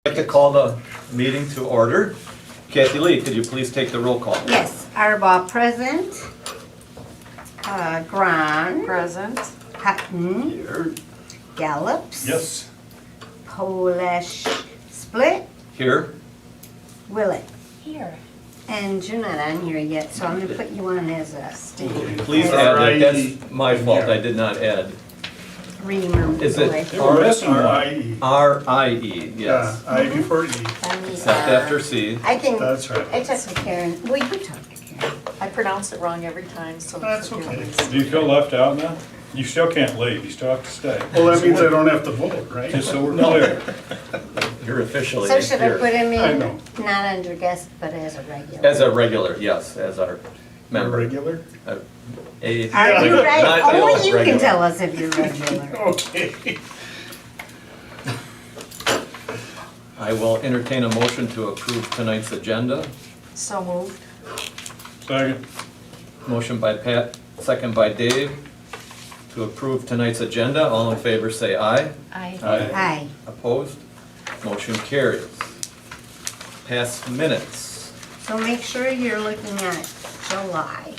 I'd like to call the meeting to order. Kathy Lee, could you please take the roll call? Yes, Arbaugh present. Grahn. Present. Hutton. Here. Gallops. Yes. Polish Split. Here. Willett. Here. And you're not on here yet, so I'm gonna put you on as a Steve. Please add that. That's my fault. I did not add. Remember. Is it They were missing one. R-I-E. R-I-E, Yeah, yes. I before E. Except after C. I can, That's right. I talked to Karen, well, you talk to Karen. I pronounce it wrong every time, so. That's forgive okay. me. Do you feel left out now? You still can't leave, you still have to stay. Well, that means I don't have to vote, right? Just so we're clear. You're officially So should I here. put him I in, know. not under guest, but as a regular? As a regular, yes, as our member. Regular? A Are you regular, right? not Only ill, you can regular. tell us if you're regular. Okay. I will entertain a motion to approve tonight's agenda. So moved. Second. Motion by Pat, second by Dave, to approve tonight's agenda. All in favor say aye. Aye. Aye. Opposed? Motion carries. Past minutes. So make sure you're looking at July.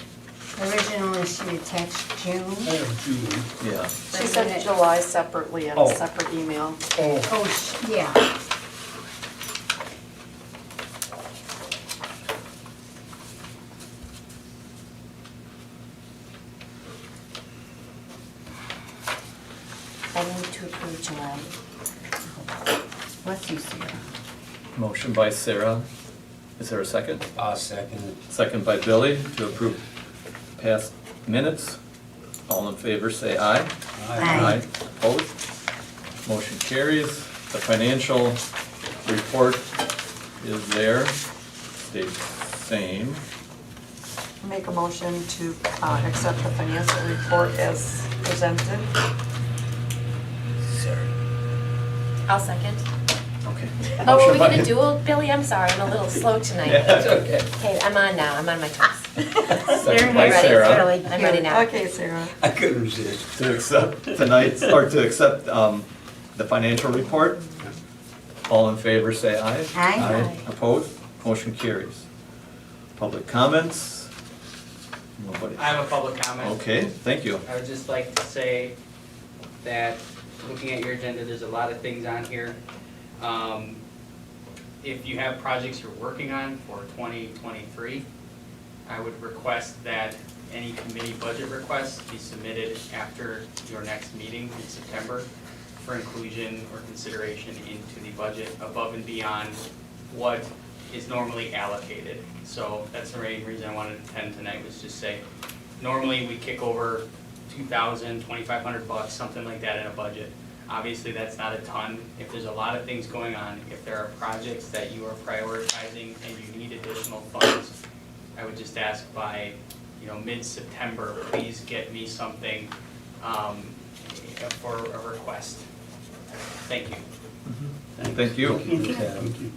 Originally, she attached June. I have June. Yeah. She sent July separately in Oh. a separate email. Oh, Oh, yeah. I need to approve July. Let's see, Sarah. Motion by Sarah. Is there a second? Second. Second by Billy to approve past minutes. All in favor say aye. Aye. Opposed? Motion carries. The financial report is there. Stays same. Make a motion to accept the financial report as presented. I'll second. Okay. Oh, Motion are we by- gonna duel, Billy? I'm sorry, I'm a little slow tonight. That's okay. Okay, I'm on now, I'm on my toes. Second by ready, Sarah. Really I'm ready now. Okay, Sarah. I couldn't resist. To accept tonight's, or to accept the financial report. All in favor say aye. Aye. Opposed? Motion carries. Public comments? Nobody. I have a public comment. Okay, thank you. I would just like to say that, looking at your agenda, there's a lot of things on here. If you have projects you're working on for 2023, I would request that any committee budget requests be submitted after your next meeting in September for inclusion or consideration into the budget above and beyond what is normally allocated. So that's the main reason I wanted to attend tonight, was just say, normally we kick over 2,000, 2,500 bucks, something like that in a budget. Obviously, that's not a ton. If there's a lot of things going on, if there are projects that you are prioritizing and you need additional funds, I would just ask by, mid-September, please get me something for a request. Thank you. Thank you. okay, thank you.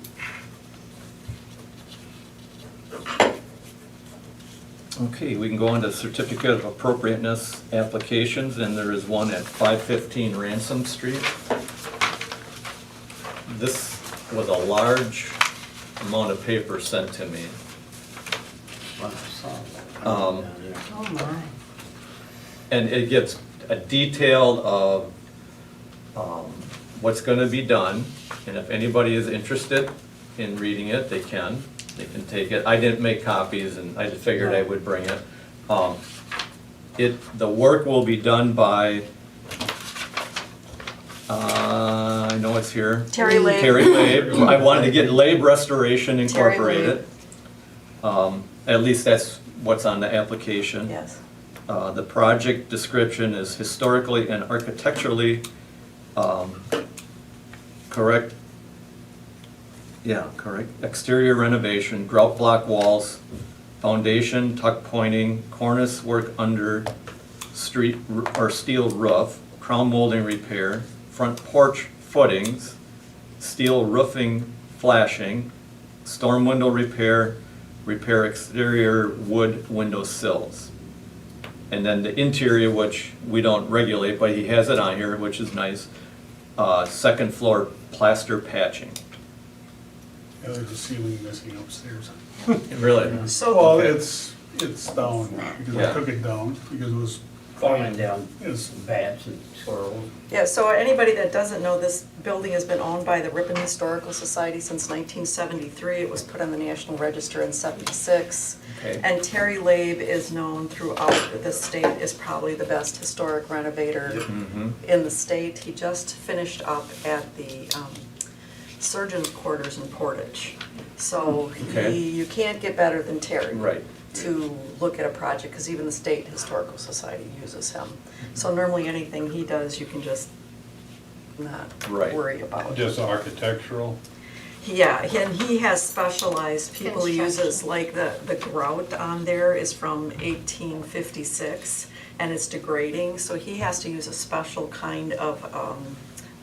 Okay, we can go on to certificate of appropriateness applications, and there is one at 515 Ransom Street. This was a large amount of paper sent to me. Well, I saw that. Um, Down there. Oh, my. And it gives a detail of what's gonna be done, and if anybody is interested in reading it, they can take it. I didn't make copies, and I just figured I would bring it. The work will be done by, I know it's here. Terry Labe. Terry Labe. I wanted to get Labe Restoration Terry Incorporated. At least that's what's on the application. Yes. The project description is historically and architecturally correct. Yeah, correct. Exterior renovation, grout block walls, foundation, tuck pointing, cornice work under street or steel roof, crown molding repair, front porch footings, steel roofing flashing, storm window repair, repair exterior wood window sills. And then the interior, which we don't regulate, but he has it on here, which is nice. Second floor plaster patching. Yeah, there's a ceiling missing upstairs. Really? So, Well, it's down, because Yeah. I took it down, because it was Falling down, It's- bats and squirrels. yeah, so anybody that doesn't know, this building has been owned by the Ripon Historical Society since 1973. It was put on the National Register in 76. Okay. And Terry Labe is known throughout the state as probably the best historic renovator Mhm. in the state. He just finished up at the surgeon's quarters in Portage. So Okay. you can't get better than Terry. Right. To look at a project, because even the State Historical Society uses him. So normally anything he does, you can just not Right. worry about. Just architectural. Yeah, and he has specialized people he uses, like the grout on there is from 1856, and it's degrading, so he has to use a special kind of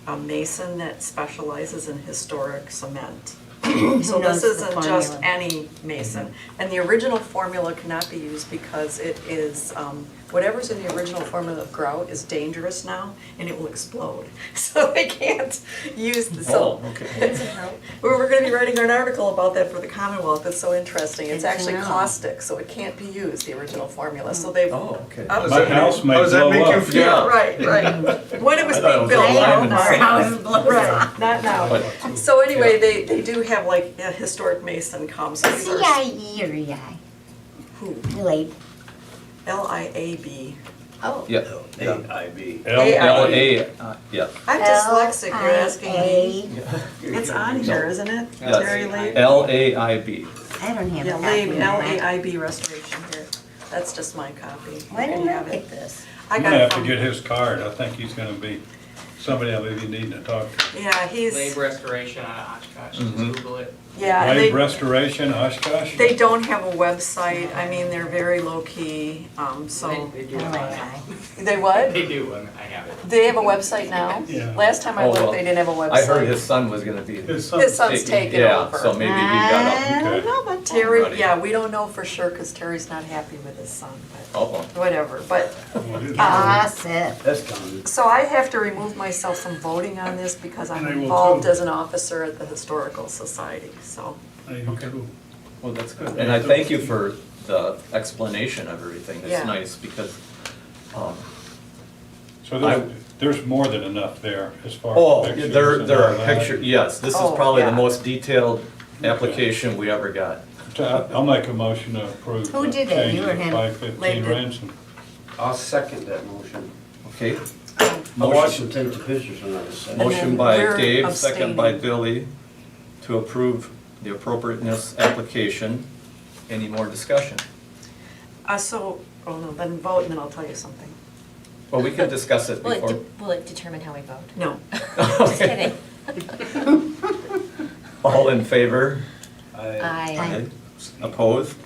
a mason that specializes in historic cement. So Knows this the isn't just formula. any mason. And the original formula cannot be used because it is, whatever's in the original formula of grout is dangerous now, and it will explode. So they can't use the, so. Oh, okay. We're gonna be writing an article about that for the Commonwealth, it's so interesting. It's Good to actually know. caustic, so it can't be used, the original formula, so they've. Oh, okay. up- My house may How does that blow make you up. feel? Yeah. Right, right. When it was I thought it being was built, a no, lime and no. sand. Our house blows Right, off. not now. But- So anyway, they do have like a historic mason come, so these are C-I-E or E-I? who? Late. L-I-A-B. Oh. Yeah. AIB. L-A, yeah. I'm dyslexic, you're asking me. L-I-A. It's on here, isn't it? Yes. Terry Labe? L-A-I-B. I don't have a Yeah, copy Labe, of that. L-A-I-B restoration here. That's just my copy. Why You didn't I have get it. this? I I'm got gonna it have to from, get his card. I think he's gonna be somebody I'll be needing to talk to. yeah, he's, Lab Restoration out of Oshkosh, Mhm. just Google it. yeah, and Lake they, Restoration, Oshkosh? they don't have a website. I mean, they're very low-key, so. They do. L-A-I. They what? They do, I have it. They have a website now? Yeah. Last time I Oh, looked, well, they didn't have a website. I heard his son was gonna be. His son- His son's taken Yeah, so over. maybe he got I up. don't know about that. Terry, Alrighty. yeah, we don't know for sure, because Terry's not happy with his son, but Oh, well. whatever, but. Gossip. That's gone. So I have to remove myself from voting on this because I'm And I will involved too. as an officer at the Historical Society, so. I do too. Well, that's good. And I thank you for the explanation of everything. Yeah. It's nice because, So I- there's more than enough there as far as oh, pictures there, and there all are that. pictures, yes, this is Oh, probably the yeah. most detailed application we ever got. I'll make a motion to approve. Who the did it? change You or of him? 515 Lane did. Ransom. I'll second that motion. Okay? I'll watch them take the pictures when I was saying. And Motion then by we're Dave, second by abstaining. Billy, to approve the appropriateness application. Any more discussion? Oh no, then vote and then I'll tell you something. Well, we can discuss it before. Will it determine how we vote? No. Just kidding. All in favor? I, Opposed?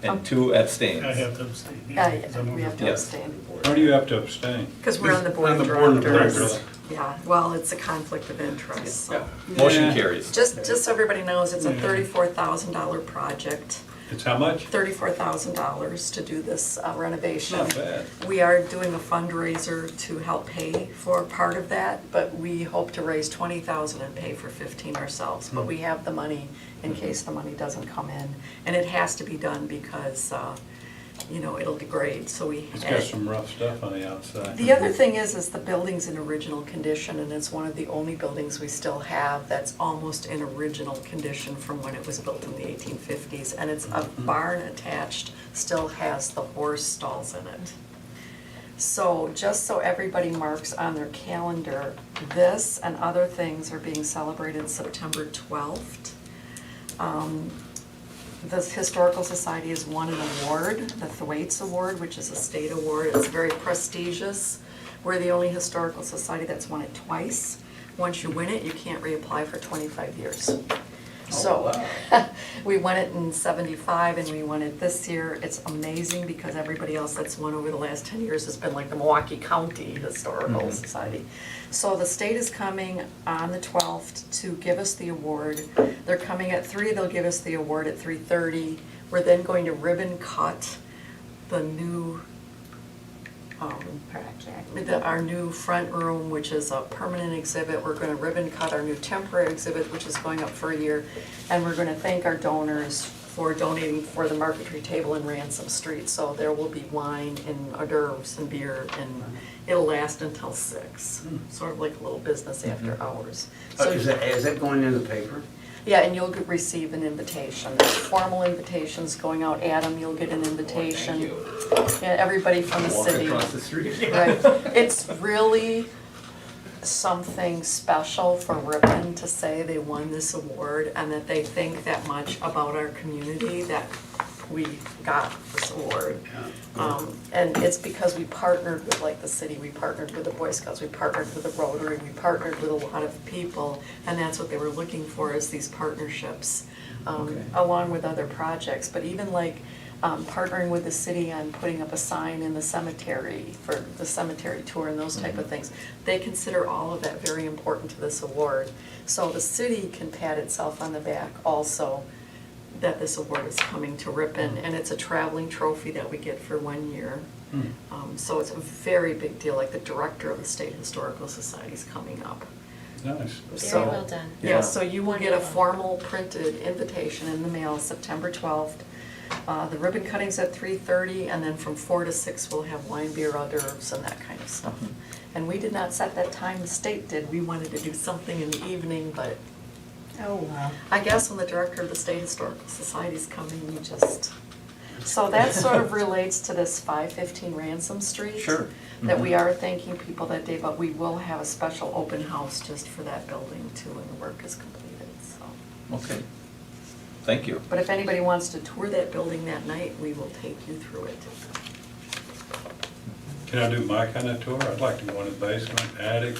And two abstains. I have to abstain. Yeah, 'cause I'm we have to Yes. abstain. Why do you have to abstain? Because we're on the board On of the board of directors. directors. Yeah, well, it's a conflict of interest, so. Motion Yeah. carries. Just so everybody knows, it's a $34,000 project. It's how much? $34,000 to do this renovation. Not bad. We are doing a fundraiser to help pay for part of that, but we hope to raise 20,000 and pay for 15 ourselves. But we have the money in case the money doesn't come in. And it has to be done because, it'll degrade, so we. It's got some rough stuff on the outside. The other thing is the building's in original condition, and it's one of the only buildings we still have that's almost in original condition from when it was built in the 1850s. And it's a barn attached, still has the horse stalls in it. So just so everybody marks on their calendar, this and other things are being celebrated September 12th. The Historical Society has won an award, the Thwaites Award, which is a state award. It's very prestigious. We're the only historical society that's won it twice. Once you win it, you can't reapply for 25 years. So, we won it in '75 and we won it this year. It's amazing because everybody else that's won over the last 10 years has been like the Milwaukee County Historical Society. So the state is coming on the 12th to give us the award. They're coming at 3, they'll give us the award at 3:30. We're then going to ribbon cut the new Project. our new front room, which is a permanent exhibit. We're gonna ribbon cut our new temporary exhibit, which is going up for a year. And we're gonna thank our donors for donating for the marquetry table in Ransom Street. So there will be wine and hors d'oeuvres and beer, and it'll last until 6. Sort of like a little business after hours. So Is that going in the paper? yeah, and you'll receive an invitation. There's formal invitations going out. Adam, you'll get an invitation. Yeah, everybody from the Walk city. across the street. Right. It's really something special for Ripon to say they won this award and that they think that much about our community that we got this award. And it's because we partnered with like the city, we partnered with the Boy Scouts, we partnered with the Rotary, we partnered with a lot of people, and that's what they were looking for, is these partnerships, along with other projects. But even like partnering with the city on putting up a sign in the cemetery for the cemetery tour and those type of things, they consider all of that very important to this award. So the city can pat itself on the back also that this award is coming to Ripon, and it's a traveling trophy that we get for 1 year. So it's a very big deal, like the director of the State Historical Society is coming up. Nice. So- Very well done. Yeah, so you will get a Wonderful. formal printed invitation in the mail September 12th. The ribbon cutting's at 3:30, and then from 4 to 6 we'll have wine, beer, hors d'oeuvres, and that kind of stuff. And we did not set that time, the state did. We wanted to do something in the evening, but Oh, wow. I guess when the director of the State Historical Society is coming, you just, so that sort of relates to this 515 Ransom Street. Sure. That we are thanking people that day, but we will have a special open house just for that building too when the work is completed, so. Okay, thank you. But if anybody wants to tour that building that night, we will take you through it. Can I do my kind of tour? I'd like to go in the basement, attic,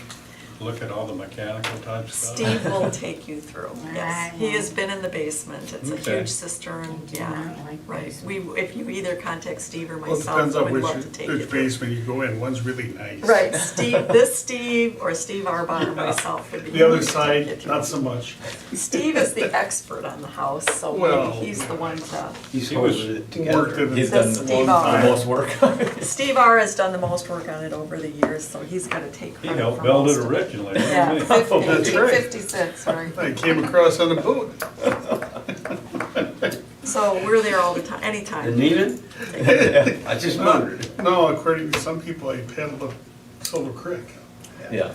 look at all the mechanical type stuff. Steve will take you through, yes. I He has won't. been in the basement, it's a Okay. huge cistern, I do yeah, not like right. basements. If you either contact Steve or Well, it myself, depends on we'd love to take you which through. basement you go in, one's really nice. Right, Steve or Steve Arbon or myself would be. The other happy to take side, you through. not so much. Steve is the expert on the house, so Well, maybe he's the one to. He's He was- holding it Worked together. in He's it. done Steve the R. most work on it. Steve R. has done the most work on it over the years, so he's gonna take He credit helped for build it most of originally. didn't Yeah, he? Oh, that's right. 1856, right. I came across on the boat. So we're there all the time, The anytime. Neiman? I just wondered. No, according to some people, I paddled up Silver Creek. Yeah,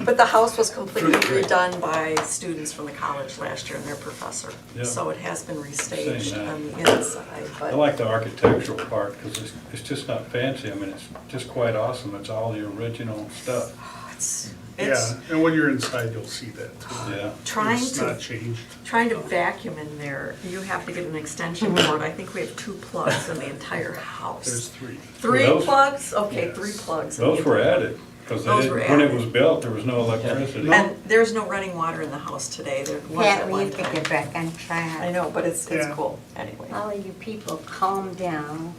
But the house was completely Fruit tree. redone by students from the college last year and their professor. Yeah. So it has been restaged Seen that. on the inside, I but. like the architectural part because it's just not fancy. I mean, it's just quite awesome. It's all the original stuff. It's Yeah, and when you're inside, you'll see that too. Yeah. trying It's not to, changed. trying to vacuum in there, you have to get an extension cord. I think we have 2 plugs in the entire There's house. 3. 3 Well, those- plugs? Okay, Yes. 3 plugs. Those were added because Those were when it added. was built, there was no electricity. And there's no running water in the house today. There was at Can't one wait to time. get back on I track. know, but it's Yeah. cool, anyway. All of you people, calm down.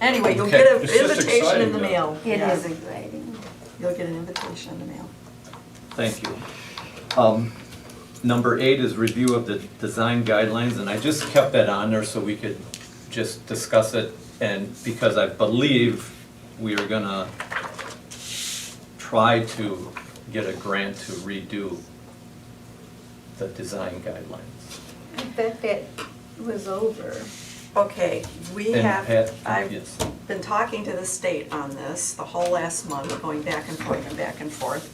Anyway, you'll Okay. get an It's just invitation in exciting, the though. mail. It Yeah. is exciting. You'll get an invitation in the mail. thank you. Number 8 is review of the design guidelines, and I just kept that on there so we could just discuss it, and because I believe we are gonna try to get a grant to redo the design guidelines. I bet that was over. Okay, we And have, Pat, I've yes. been talking to the state on this the whole last month, going back and forth and back and forth.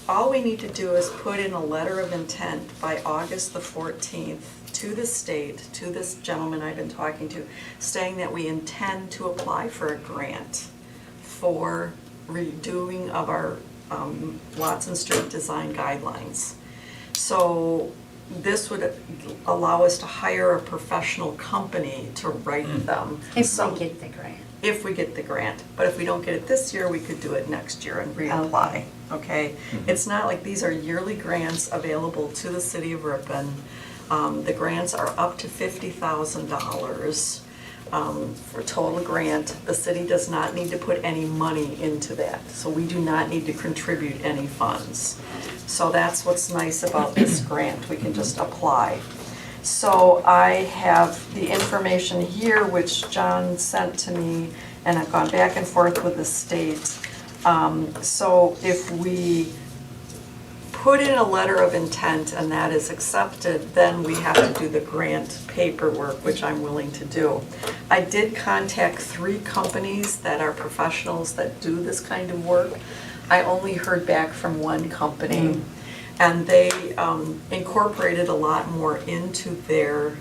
All we need to do is put in a letter of intent by August the 14th to the state, to this gentleman I've been talking to, saying that we intend to apply for a grant for redoing of our Watson Street design guidelines. So this would allow us to hire a professional company to write them. If So- we get the grant. if we get the grant. But if we don't get it this year, we could do it next year and reapply, okay? It's not like these are yearly grants available to the city of Ripon. The grants are up to $50,000 for total grant. The city does not need to put any money into that, so we do not need to contribute any funds. So that's what's nice about this grant, we can just apply. So I have the information here, which John sent to me, and I've gone back and forth with the state. So if we put in a letter of intent and that is accepted, then we have to do the grant paperwork, which I'm willing to do. I did contact 3 companies that are professionals that do this kind of work. I only heard back from 1 company, and they incorporated a lot more into their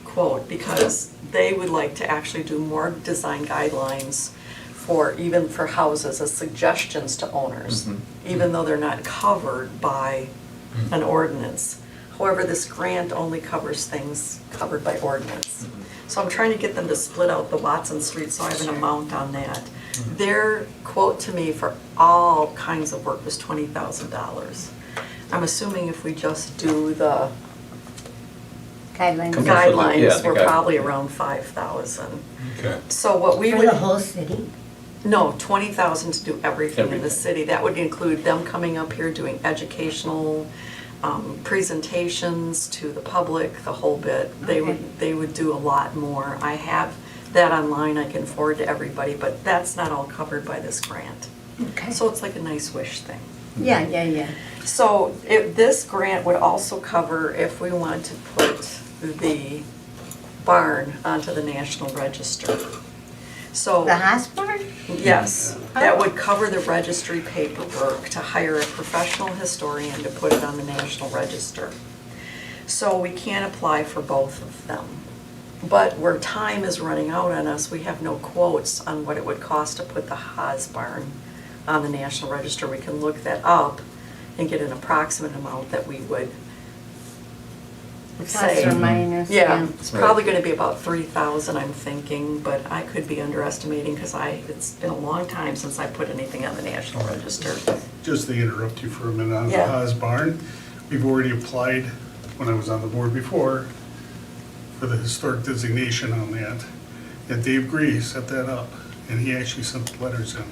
quote, because they would like to actually do more design guidelines for, even for houses, as suggestions to owners, even though they're not covered by an ordinance. However, this grant only covers things covered by ordinance. So I'm trying to get them to split out the Watson Street, so I have an amount on that. Their quote to me for all kinds of work was $20,000. I'm assuming if we just do the Guidelines Come on. Yeah, guidelines, the we're guidelines. probably around 5,000. Okay. So what we for would. the whole city? No, 20,000 to do everything in the Everything. city. That would include them coming up here, doing educational presentations to the public, the whole bit. They would do a lot more. I have that online, I can forward to everybody, but that's not all covered by this grant. Okay. So it's like a nice wish thing. Yeah. So this grant would also cover if we want to put the barn onto the National Register. So. The hospital? Yes, that would cover the registry paperwork to hire a professional historian to put it on the National Register. So we can apply for both of them. But where time is running out on us, we have no quotes on what it would cost to put the Haas barn on the National Register. We can look that up and get an approximate amount that we would say. Plus or minus, Yeah, yeah. it's probably gonna be about 3,000, I'm thinking, but I could be underestimating, because it's been a long time since I put anything on the National Register. Just to interrupt you for a minute on the Yeah. Haas Barn, we've already applied, when I was on the board before, for the historic designation on that. And Dave Gray set that up, and he actually sent the letters in.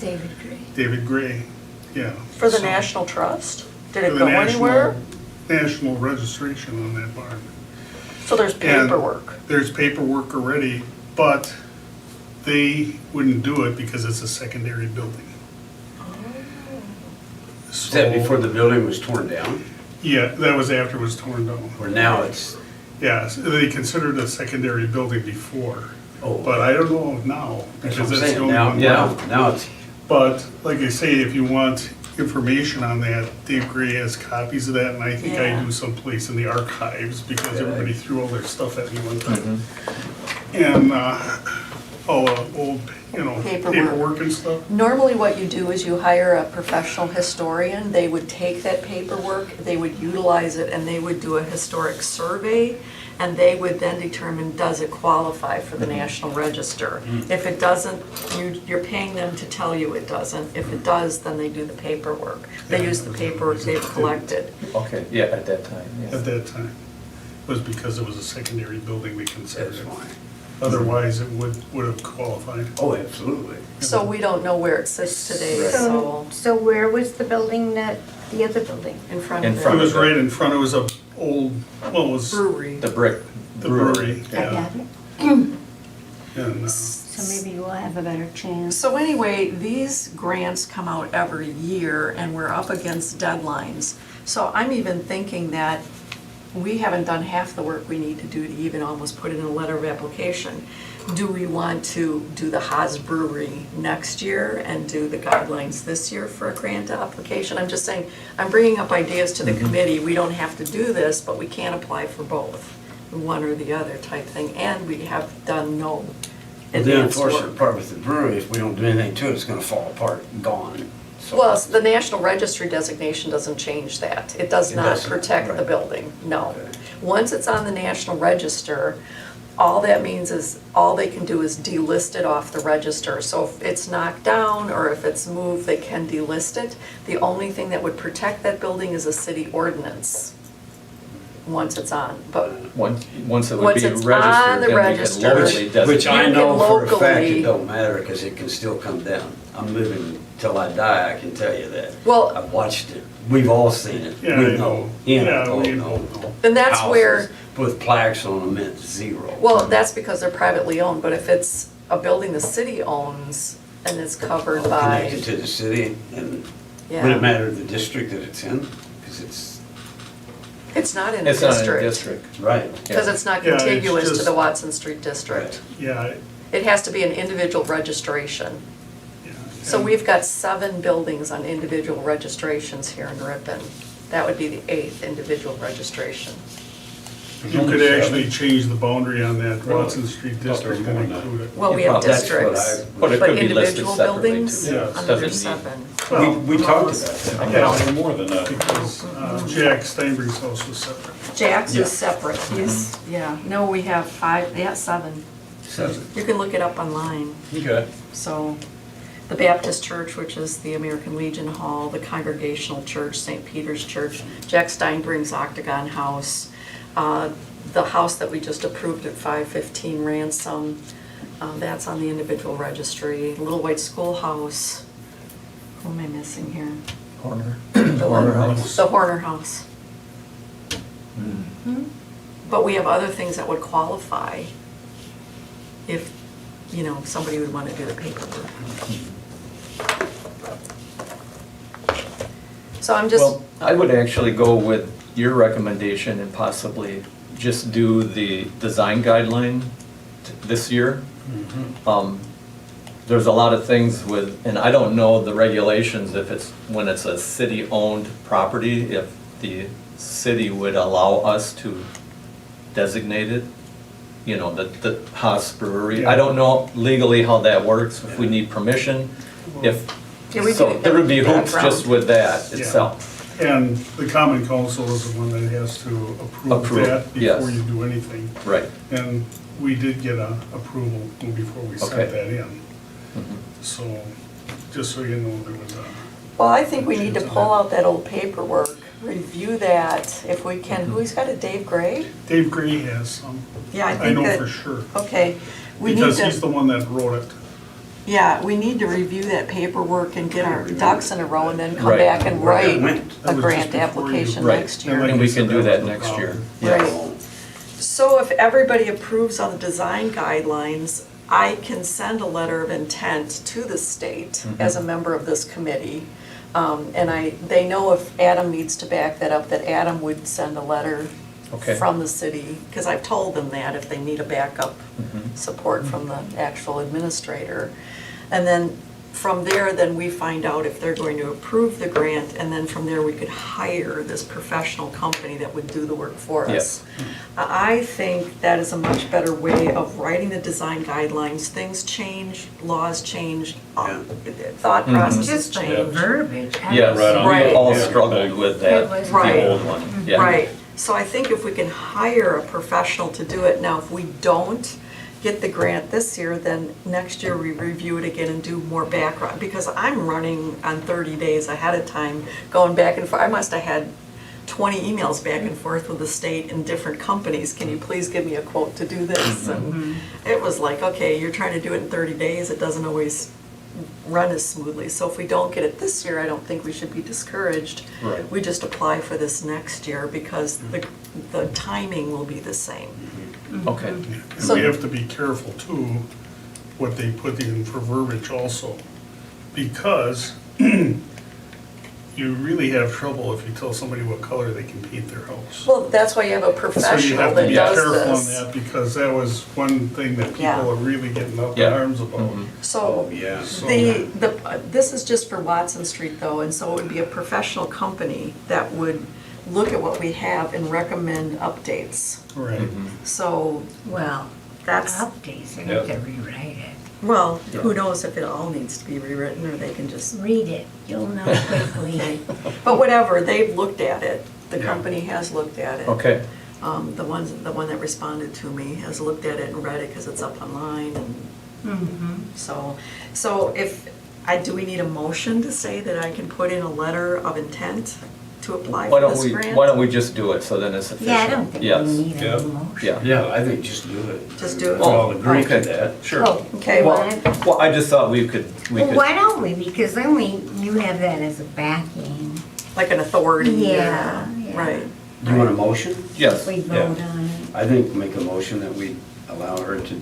David Gray. David Gray, yeah. For the So, National Trust? Did for it the go national- anywhere? National registration on that barn. So there's And paperwork. There's paperwork already, but they wouldn't do it because it's a secondary building. Is that before the building was torn down? Yeah, that was after it was torn down. Or now it's, Yeah, so they considered a secondary building before, oh. but I don't know now, That's because what I'm that's the saying, only now, one. yeah, now it's, But, like I say, if you want information on that, Dave Gray has copies of that, and I think I Yeah. do someplace in the archives, because Yeah. everybody threw all their stuff at me one time. Mm-hmm. And, all the old, Paperwork. paperwork and stuff. Normally what you do is you hire a professional historian. They would take that paperwork, they would utilize it, and they would do a historic survey, and they would then determine, does it qualify for the National Register? If it doesn't, you're paying them to tell you it doesn't. If it does, then they do the paperwork. They use the paperwork they've collected. Okay, yeah, at that time, yes. At that time, was because it was a secondary building they considered that's it. fine. Otherwise, it would have qualified. Oh, absolutely. So we don't know where it sits today, Right. so So where was the building the other building? in front In of It front it. was right in front, it was a old, well, it was Brewery. The brick the brewery, I yeah. got it. And, So maybe we'll have a better chance. So anyway, these grants come out every year and we're up against deadlines. So I'm even thinking that we haven't done half the work we need to do to even almost put in a letter of application. Do we want to do the Haas Brewery next year and do the guidelines this year for a grant application? I'm just saying, I'm bringing up ideas to the committee. We don't have to do this, but we can apply for both, one or the other type thing. And we have done no The advance unfortunate work. part with the brewery, if we don't do anything to it, it's gonna fall apart, gone. So- Well, the National Registry designation doesn't change that. It does It not doesn't, protect the right. building, no. Okay. Once it's on the National Register, all that means is, all they can do is delist it off the register. So if it's knocked down or if it's moved, they can delist it. The only thing that would protect that building is a city ordinance, once it's on. But Once it would Once be it's registered, on the then we can register. locally designate. Which I You know can for a fact locally- it don't matter, because it can still come down. I'm living till I die, I can tell you that. Well- I've watched it, we've all seen it, Yeah, we I know. know. You Yeah, know, we know. know. And that's where Houses. with plaques on them, it's zero. Well, that's because they're privately owned, but if it's a building the city owns and is covered by, Connected to the city, and would yeah, it matter the district that it's in? Because it's, it's not in a It's not in a district. district. right. Because it's not Yeah, it's contiguous to just- the Watson Street district. Yeah, It has to be an individual registration. yeah. So And- we've got 7 buildings on individual registrations here in Ripon. That would be the 8th individual registration. You could actually change the boundary on that Really? Watson Street Thought there was district more and than that. include it. Well, we Yeah, have that's what districts, But it but could be listed individual separately buildings, too. Yeah. under Doesn't need- 7. We talked about that. I guess there more than that. Because Jack Steinberg's house was separate. Jack's Yeah. is separate, he's, yeah, no, we have 5, yeah, 7. 7. You can look it up online. Okay. So, the Baptist Church, which is the American Legion Hall, the Congregational Church, St. Peter's Church, Jack Steinbring's Octagon House, the house that we just approved at 515 Ransom, that's on the individual registry, Little White Schoolhouse. Who am I missing here? Corner. The Horner House. The Horner House. But we have other things that would qualify if, somebody would want to do the paperwork. So I'm just, Well, I would actually go with your recommendation and possibly just do the design guideline this year. There's a lot of things with, and I don't know the regulations if it's, when it's a city-owned property, if the city would allow us to designate it, the Haas Brewery. I don't know legally how that works, if we need permission, if, Yeah, we so do there would be hoops background. just with that Yeah. itself. And the common council is the one that has to approve Approve, that yes. before you do anything. Right. And we did get a approval before we sent Okay. that in. Mhm. So, just so you know, there was a, well, I think we need to pull out that old paperwork, review that if we can. Who's got it, Dave Gray? Dave Gray has some. Yeah, I I think know that. for sure. Okay, we need Because he's to, the one that wrote it. yeah, we need to review that paperwork and get our ducks in a row and then come Right. back and Where it write went. a That was grant just before you- application Right. next And year. like And we you said, can do that that was the next year. problem. Right. So if everybody approves on the design guidelines, I can send a letter of intent to the state as a member of this committee. And they know if Adam needs to back that up, that Adam would send a letter Okay. from the city, because I've told them that if they need a backup support from the actual administrator. And then from there, then we find out if they're going to approve the grant, and then from there, we could hire this professional company that would do the work for us. I think that is a much better way of writing the design guidelines. Things change, laws change, thought processes Just the change. verbiage. Yes, Right on. we Right. all Yeah. struggled with It that, was- the Right. old one, yeah. Right, so I think if we can hire a professional to do it, now if we don't get the grant this year, then next year we review it again and do more background, because I'm running on 30 days ahead of time, going back and forth. I must have had 20 emails back and forth with the state and different companies, can you please give me a quote to do this? And it was like, okay, you're trying to do it in 30 days, it doesn't always run as smoothly. So if we don't get it this year, I don't think we should be discouraged. Right. We just apply for this next year because the timing will be the same. Okay, And So- we have to be careful too, what they put in for verbiage also. Because you really have trouble if you tell somebody what color they can paint their house. Well, that's why you have a So you professional have to that be does careful on this. that, because that was one thing that Yeah. people are really getting up in Yeah. arms about. So Yeah. this is just for Watson Street though, and so it would be a professional company that would look at what we have and recommend updates. Right. So Well, that's, updates, they have to rewrite it. well, who knows if it all needs to be rewritten or they can just, Read it, you'll know quickly. but whatever, they've looked at it. The Yeah. company has looked at it. okay, The one that responded to me has looked at it and read it because it's up online and so if, do we need a motion to say that I can put in a letter of intent to apply why for don't this we, grant? why don't we just do it, so then it's official? Yeah, I don't think we Yes. need Yeah. a motion. Yeah. Yeah, I think just do it. Just do it? We all agree okay. to that. Sure. Oh, Okay, Well, well, well, I just thought we could, well, why don't we, because then you have that as a backing. Like an authority? Yeah, yeah. Right. Do you want a motion? yes, We yeah. vote on it. I think make a motion that we allow her to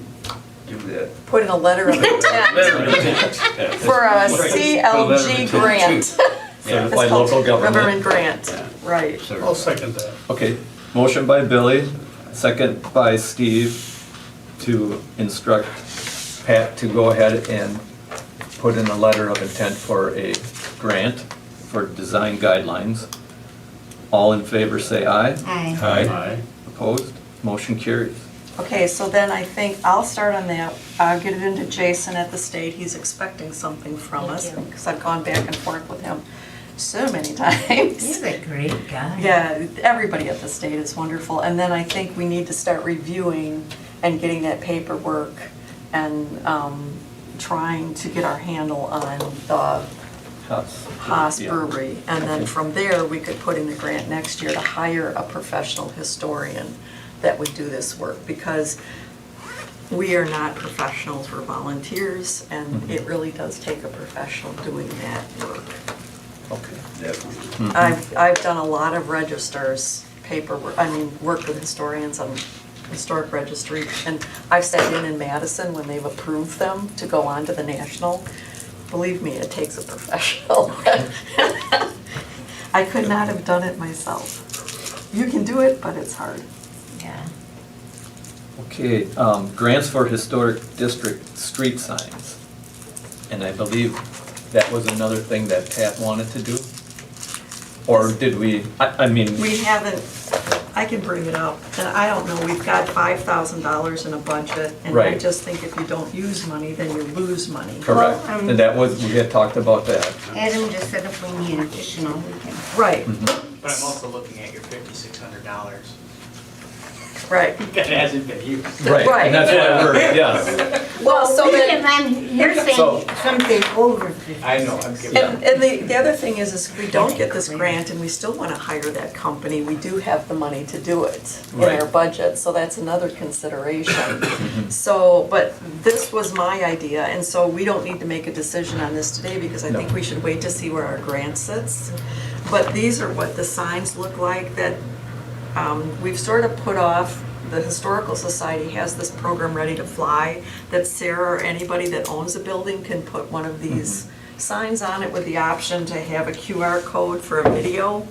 do that. Put in a letter of intent for a CLG grant. Yeah. It's By called local government. Government grant, Yeah. right. So- I'll second that. Okay, motion by Billy, second by Steve to instruct Pat to go ahead and put in a letter of intent for a grant for design guidelines. All in favor say aye. Aye. Aye. Opposed? Motion carries. Okay, so then I think I'll start on that. I'll get it into Jason at the state. He's expecting something from us Thank you. because I've gone back and forth with him so many times. He's a great guy. Yeah, everybody at the state is wonderful. And then I think we need to start reviewing and getting that paperwork and trying to get our handle on the Haas Yeah. Brewery. And then Okay. from there, we could put in the grant next year to hire a professional historian that would do this work, because we are not professionals, we're volunteers, and it really does take a professional doing that work. Okay. Definitely. I've done a lot of registers, paperwork, worked with historians on historic registry, and I've sat in Madison when they've approved them to go on to the national. Believe me, it takes a professional. I could not have done it myself. You can do it, but it's hard. Yeah. Okay, grants for historic district street signs. And I believe that was another thing that Pat wanted to do? Or did we, I mean, We haven't, I can bring it up, and I don't know, we've got $5,000 in a budget, and I Right. just think if you don't use money, then you lose money. correct. Well, And that was, we had talked about that. Adam just said if we need additional, we can. Right, But I'm also looking at your $5,600 right. that hasn't been used. Right, Right. and that's why we're, yes. Well, so We then, can- You're saying So- something over 50. I know, I'm giving. and the other thing is if we don't get this grant and we still wanna hire that company, we do have the money to do it in our Right. budget, so that's another consideration. So, but this was my idea, and so we don't need to make a decision on this today, because I think No. we should wait to see where our grant sits. But these are what the signs look like that, we've sort of put off. The Historical Society has this program ready to fly, that Sarah or anybody that owns a building can put one of these signs on it with the option to have a QR code for a video.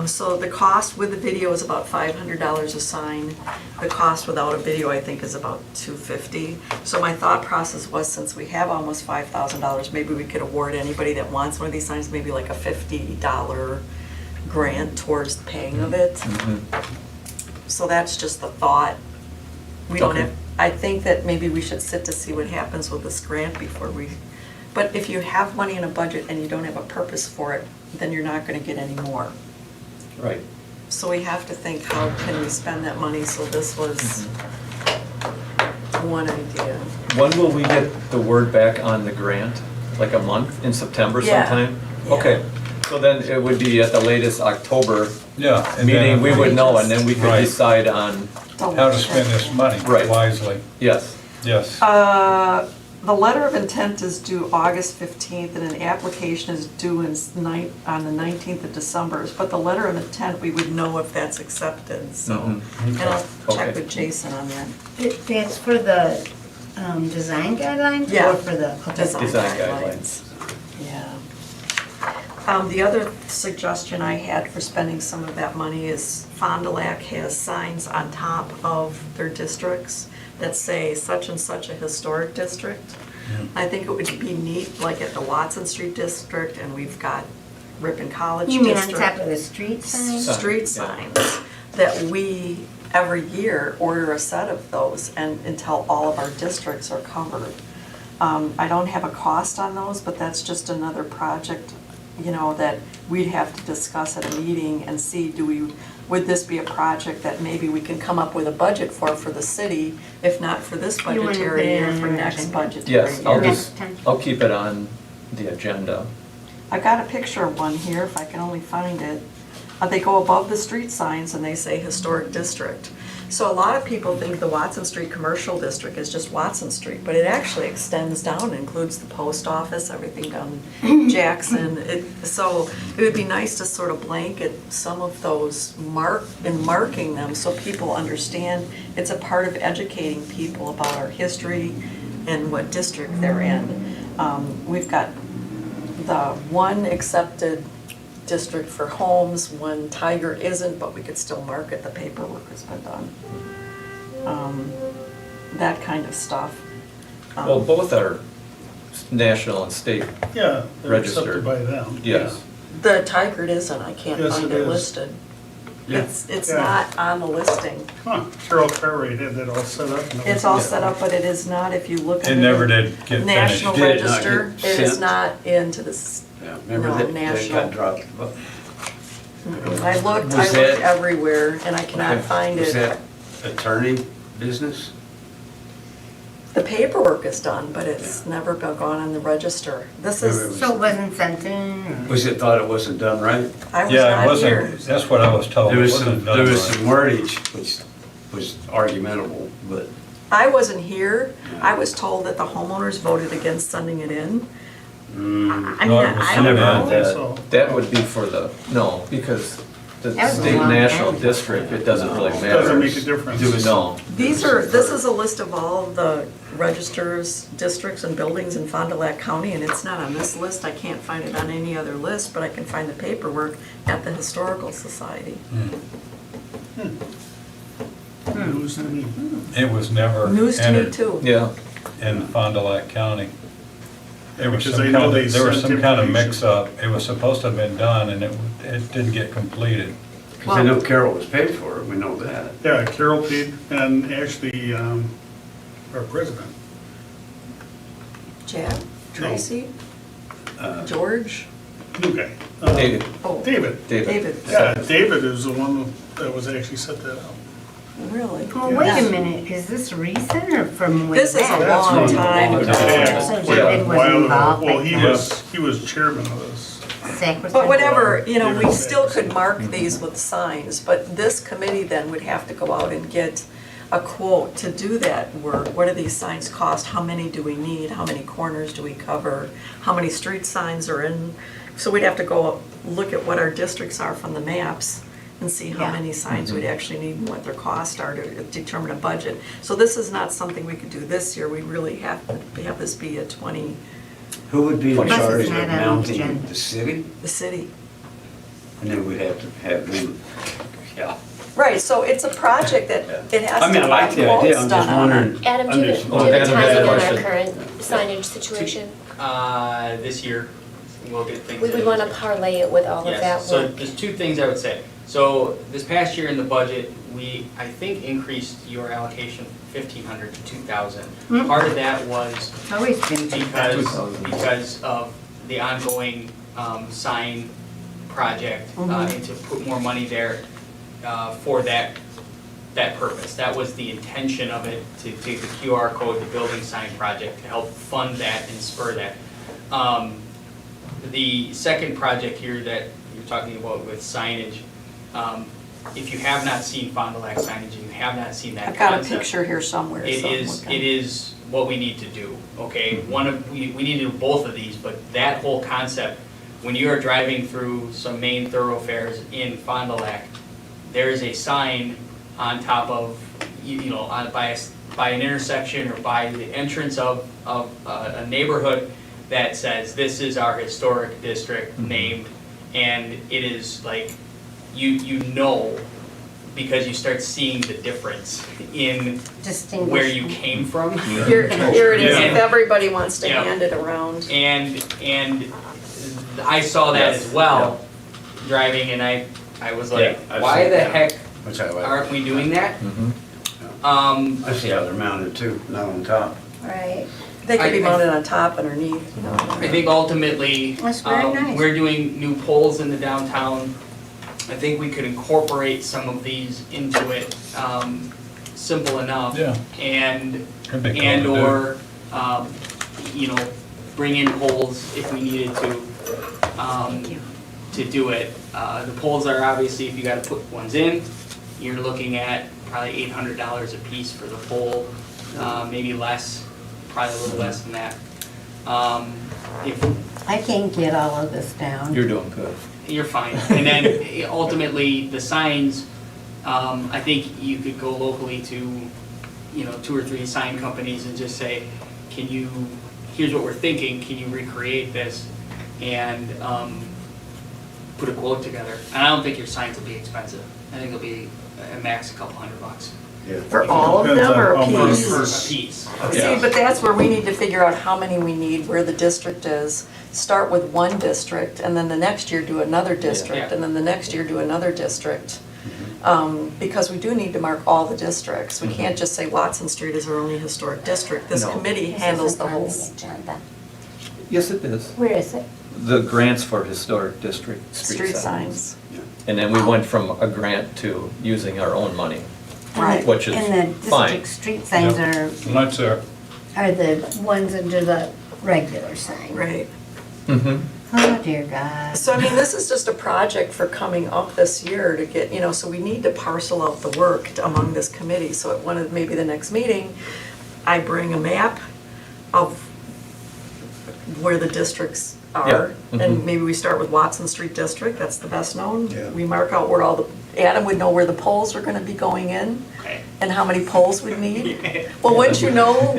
So the cost with the video is about $500 a sign. The cost without a video, I think, is about $250. So my thought process was, since we have almost $5,000, maybe we could award anybody that wants one of these signs, maybe like a $50 grant towards the paying of it. So that's just the thought. We don't Okay. have, I think that maybe we should sit to see what happens with this grant before we, but if you have money in a budget and you don't have a purpose for it, then you're not gonna get any more. Right. So we have to think, how can we spend that money? So this was one idea. When will we get the word back on the grant? Like a month, in September Yeah. sometime? Yeah. Okay, so then it would be at the latest October Yeah. and meeting, then we would know, and then we could Right. decide on, How to spend this money Right. wisely, yes. yes. The letter of intent is due August 15th, and an application is due on the 19th of December. But the letter of intent, we would know if that's accepted, so. Mhm. And I'll check Okay. with Jason on that. That's for the design guidelines? Yeah. Or for the? Design guidelines. Yeah. The other suggestion I had for spending some of that money is Fond du Lac has signs on top of their districts that say such and such a historic district. I think it would be neat, like at the Watson Street District, and we've got Ripon College You mean District. on top of the street sign? Sign, Street yeah. signs, that we, every year, order a set of those and until all of our districts are covered. I don't have a cost on those, but that's just another project, you know, that we'd have to discuss at a meeting and see, would this be a project that maybe we can come up with a budget for the city, if not for this You wanna put budgetary it year, on for our next agenda? budgetary Yes, I'll year. Next just, time. I'll keep it on the agenda. I've got a picture of one here, if I can only find it. They go above the street signs and they say historic district. So a lot of people think the Watson Street Commercial District is just Watson Street, but it actually extends down, includes the post office, everything down Jackson. So it would be nice to sort of blanket some of those marking them so people understand it's a part of educating people about our history and what district they're in. We've got the one accepted district for homes, one Tiger isn't, but we could still market, the paperwork has been done. That kind of stuff. Well, both are national and state, Yeah, they're Registered. accepted by them. yes. The Tiger isn't, I can't Yes, find it it is. listed. Yeah. It's Yeah. not on the listing. Huh, Carol Cartwright had that all set up. and it It's was- all set up, but it is not, if you look at It never did get finished. National Did it not Register, get it is sent? not into this. Yeah, remember No, that national. got dropped? I looked Was that- everywhere and I cannot find Was it. that attorney business? The paperwork is done, but it's never gone on the register. This is, So it wasn't sent in? Was it thought it wasn't done right? I was Yeah, it not here. wasn't, that's what I was told. There It was wasn't some, done there was right. some wordage which was argumentable, but I wasn't here. I was told that the homeowners voted against sending it in. I mean, No, it was I I don't sent don't know. think That- so. That would be for the, no, because the That was a state long national time. district, it doesn't really matter. Doesn't make a difference. There was- No. This is a list of all the registers, districts and buildings in Fond du Lac County, and it's not on this list. I can't find it on any other list, but I can find the paperwork at the Historical Society. News to me. It was never News to me entered too. Yeah, in Fond du Lac County. There was Because some I know kind they of, there was sent some kind of information. mix-up. It was supposed to have been done and it didn't get completed. because I know Carol was paid for it, we know that. Yeah, Carol paid, and actually, our president. Jack, Tracy, Uh, George, New guy. David, oh, David. David. Yeah, David is the one that was actually set that up. Really? Well, wait a minute, is this recent or from way This is a back? That's long from- time ago. Yeah, So quite a David was while ago. involved, Well, but he was chairman of this. Secretary? But whatever, you know, we David still Sachs. could mark these with signs, but this committee then would have to go out and get a quote to do that work. What do these signs cost? How many do we need? How many corners do we cover? How many street signs are in? So we'd have to go look at what our districts are from the maps and see how Yeah. many signs we'd actually need and what their costs are to determine a budget. So this is not something we could do this year. We really have to have this be a 20, Who would be in Plus it's charge of not on the mounting agenda. the city? the city. And then we'd have to have them, yeah. Right, so it's a project that it has I to mean, I have like the idea, quotes I'm done just on it. wondering. Adam, do you have Oh, a Adam, timing on our question. current signage situation? This year, we'll get things. We would in. want to parlay it with all of that Yes, so work. there's two things I would say. So this past year in the budget, we, I think, increased your allocation from 1,500 to 2,000. Hmm. Part of that was It's always been because of the ongoing sign project, and to put more money there for that purpose. That was the intention of it, to take the QR code, the building sign project, to help fund that and spur that. The second project here that you're talking about with signage, if you have not seen Fond du Lac signage, and you have not seen that I've got a concept, picture here somewhere. it so is, we're it is what we need to do, okay? We need to do both of these, but that whole concept, when you are driving through some main thoroughfares in Fond du Lac, there is a sign on top of, by an intersection or by the entrance of a neighborhood that says, this is our historic district named, and it is like, you know, because you start seeing the difference in distinguished. where you came from. Here it is, if Yeah. everybody wants to Yeah. hand it around. And I saw that as well, driving, and I was like, Yeah, I've why seen the that. heck Which I like. aren't we doing that? mhm. I see how they're mounted too, not on top. Right. They could be I- mounted on top, underneath, you know. I think ultimately, That's very nice. we're doing new poles in the downtown. I think we could incorporate some of these into it, simple enough. Yeah. And, Could be cool to do. or, bring in poles if we needed to do it. The poles are obviously, if you gotta put ones in, you're looking at probably $800 a piece for the pole, maybe less, probably a little less than that. If I can't get all of this down. You're doing good. you're fine. And then ultimately, the signs, I think you could go locally to, 2 or 3 sign companies and just say, here's what we're thinking, can you recreate this? And put a quote together. And I don't think your signs will be expensive. I think it'll be a max a couple $100. Yeah. For all of them or a Depends on how much. piece? For a piece. See, but that's where we need to figure out how many we need, where the district is. Start with one district, and then the next year do another district, Yeah. and then the next year do another district. Because we do need to mark all the districts. We can't just say Watson Street is our only historic district. This No. committee This handles isn't the on whole. agenda. Yes, it is. Where is it? The grants for historic district Street signs. And then we went from a grant to using our own money. Right. Which is And the fine. district street signs Yep. are And that's there. the ones under the regular sign. Right. Mm-hmm. Oh, dear God. So I mean, this is just a project for coming up this year to get, so we need to parcel out the work among this committee. So at one of, maybe the next meeting, I bring a map of where the districts are. Yeah. And Mhm. maybe we start with Watson Street District, that's the best known. Yeah. We mark out where Adam would know where the poles are gonna be going in Okay. and how many poles we need. Well, once you know,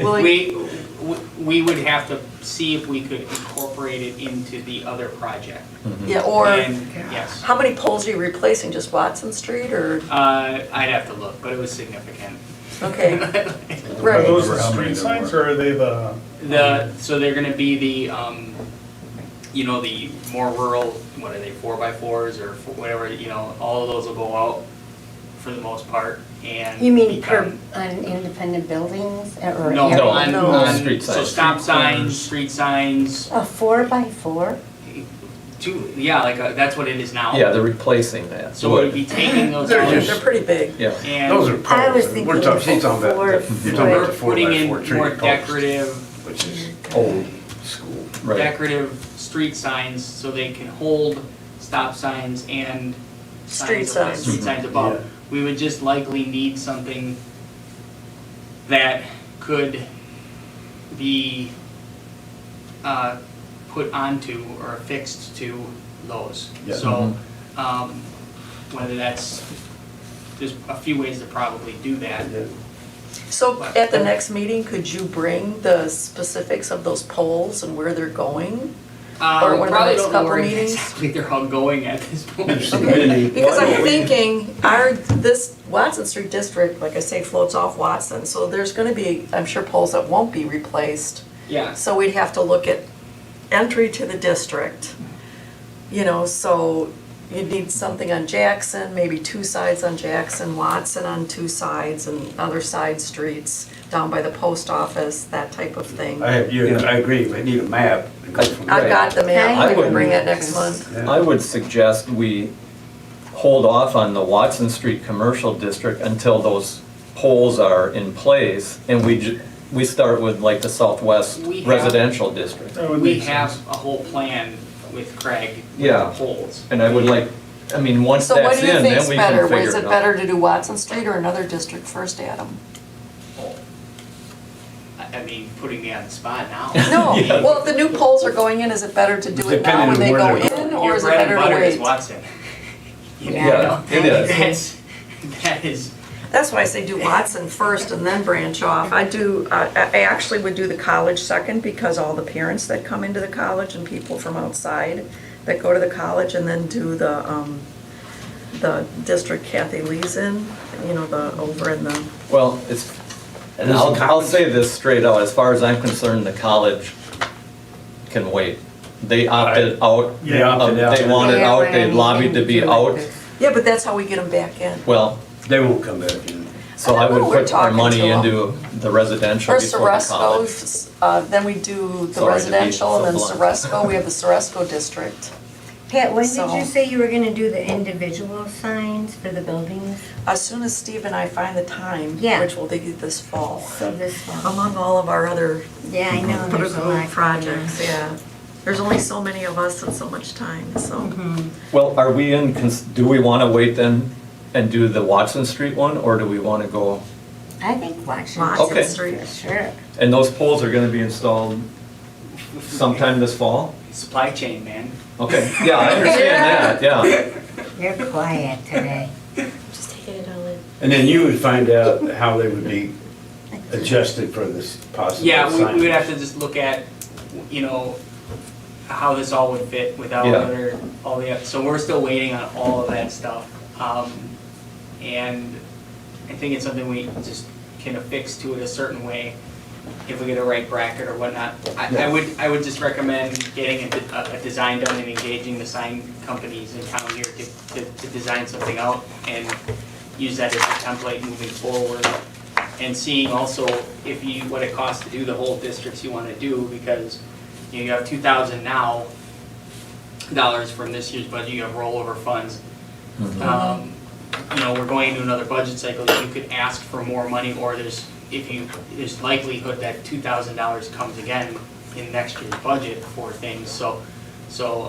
We would have to see if we could incorporate it into the other project. yeah, or And, yes, how many poles are you replacing, just Watson Street or, I'd have to look, but it was significant. okay, Are right. those the street signs or are they the? So they're gonna be the more rural, what are they, 4x4s or whatever, all of those will go out for the most part and. You mean become- on independent buildings or? No, area? on, No. on, Street so signs. stop Street corners. signs, street signs, A 4x4? that's what it is now. Yeah, they're replacing that. So we'd be taking those They're out just- They're pretty big. Yeah. and. Those are I was poles. thinking We're talking, she's talking about, four- you're talking about the We're putting in 4x4 tree more post, decorative, which is old school. Right. decorative street signs so they can hold stop signs and Street above- signs. Street signs above. Yeah. We would just likely need something that could be put onto or affixed to those. Yeah. So, whether that's, there's a few ways to probably do that. So at the next meeting, could you bring the specifics of those poles and where they're going? Or We one of the probably next don't know couple where meetings? exactly they're all going at this point. Okay, because I'm thinking, this Watson Street District, like I say, floats off Watson, so there's gonna be, I'm sure, poles that won't be replaced. Yeah. So we'd have to look at entry to the district, so you'd need something on Jackson, maybe 2 sides on Jackson, Watson on 2 sides, and other side streets down by the post office, that type of thing. I agree, we need a map and go from I've there. got the map, I I can would- bring it next month. Yeah. I would suggest we hold off on the Watson Street Commercial District until those poles are in place, and we start with like the Southwest We have- Residential District. That would We make have sense. a whole plan with Craig, with Yeah. the poles. And I would like, once So what that's do you in, think's then we better? can figure Is it it out. better to do Watson Street or another district first, Adam? Putting me on the spot now. No, Yeah. well, if the new poles are going in, is it better to do it now Depending when on they where go they're in, Your or is it bread and better to butter is wait? Watson. Yeah, it is. That is, That's why I say do Watson first and then branch off. I actually would do the college second because all the parents that come into the college and people from outside that go to the college, and then do the district Kathy Lee's in, over in the, Well, and I'll say this straight out, as far as I'm concerned, the college can wait. They opted out. They opted out. They wanted Yeah, out, right, they lobbied to be do it out. this- yeah, but that's how we get them back in. Well, They won't come back in. so I I don't would know, we're put our talking money to 'em. into the residential Or before the college. Soresco, then we do the Sorry to be residential, and then so blunt. Soresco, we have the Soresco district. Pat, when did So- you say you were gonna do the individual signs for the buildings? As soon as Steve and I find the time, Yeah. which will be this fall, So this one? among all of our other Yeah, I know, there's a lot. projects, yeah. There's only so many of us and so much time, so. Mm-hmm. Well, are we do we want to wait then and do the Watson Street one, or do we want to go? I think Watson Okay. Street, sure. And those poles are gonna be installed sometime this fall? Supply chain, man. Okay, yeah, I understand that, yeah. You're quiet today. Just taking it all in. And then you would find out how they would be adjusted for this possible Yeah, we would signage. have to just look at, you know, how this all would fit without Yeah. all the, so we're still waiting on all of that stuff. And I think it's something we just can affix to it a certain way if we get a right bracket or whatnot. I would just recommend getting a design done and engaging the sign companies in town here to design something out and use that as a template moving forward. And seeing also if what it costs to do the whole districts you wanna do, because, you know, you have $2,000 now dollars from this year's budget, you have rollover funds. You know, we're going into another budget cycle, you could ask for more money, or there's likelihood that $2,000 comes again in next year's budget for things, so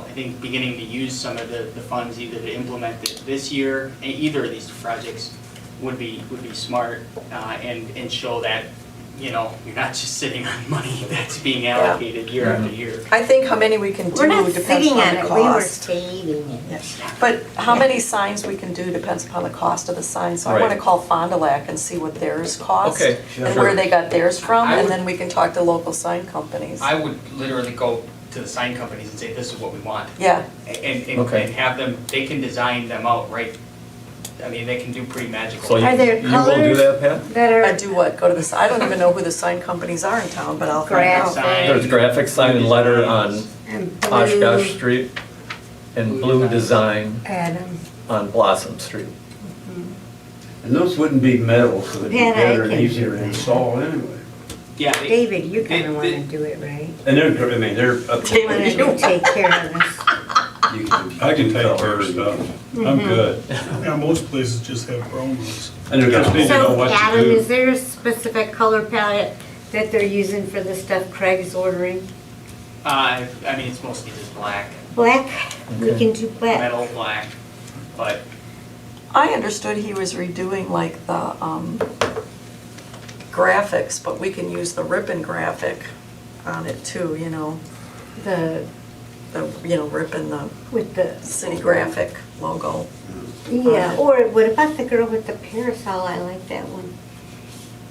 I think beginning to use some of the funds either to implement it this year, either of these projects would be smart, and show that, you know, you're not just sitting on money that's being allocated year after year. I think how many we can do We're not depends sitting on upon the it, we were cost. saving it. Yes. But how many signs we can do depends upon the cost of the sign. So I Right. want to call Fond du Lac and see what theirs cost. Okay, And sure. where they got theirs from, I and would- then we can talk to local sign companies. I would literally go to the sign companies and say, this is what we want. Yeah, Okay. And have them, they can design them out, right? I mean, they can do pretty magical. So Are there you will do colors that, Pat? that I are do what, go to the, I don't even know who the sign companies are in town, but I'll find out. Sign. There's graphic sign and letter on and blue? Oshkosh Street and blue design Adam. on Blossom Street. And those wouldn't be metal, so it'd be Pat, I better and can easier do to that. install anyway. Yeah, David, you kinda they- wanna do it, right? And they're, I mean, they're up You wanna to. take care of this. You can I can take care of stuff. I'm good. Yeah, most places just have brown ones. And they're Just need gonna, to know So what to Adam, do. is there a specific color palette that they're using for the stuff Craig's ordering? I mean, it's mostly just black, Black? We can do black. metal black, but I understood he was redoing like the graphics, but we can use the Ripon graphic on it too, you know, The, you know, Ripon, the with the, city graphic logo. yeah, or what about the girl with the parasol? I like that one.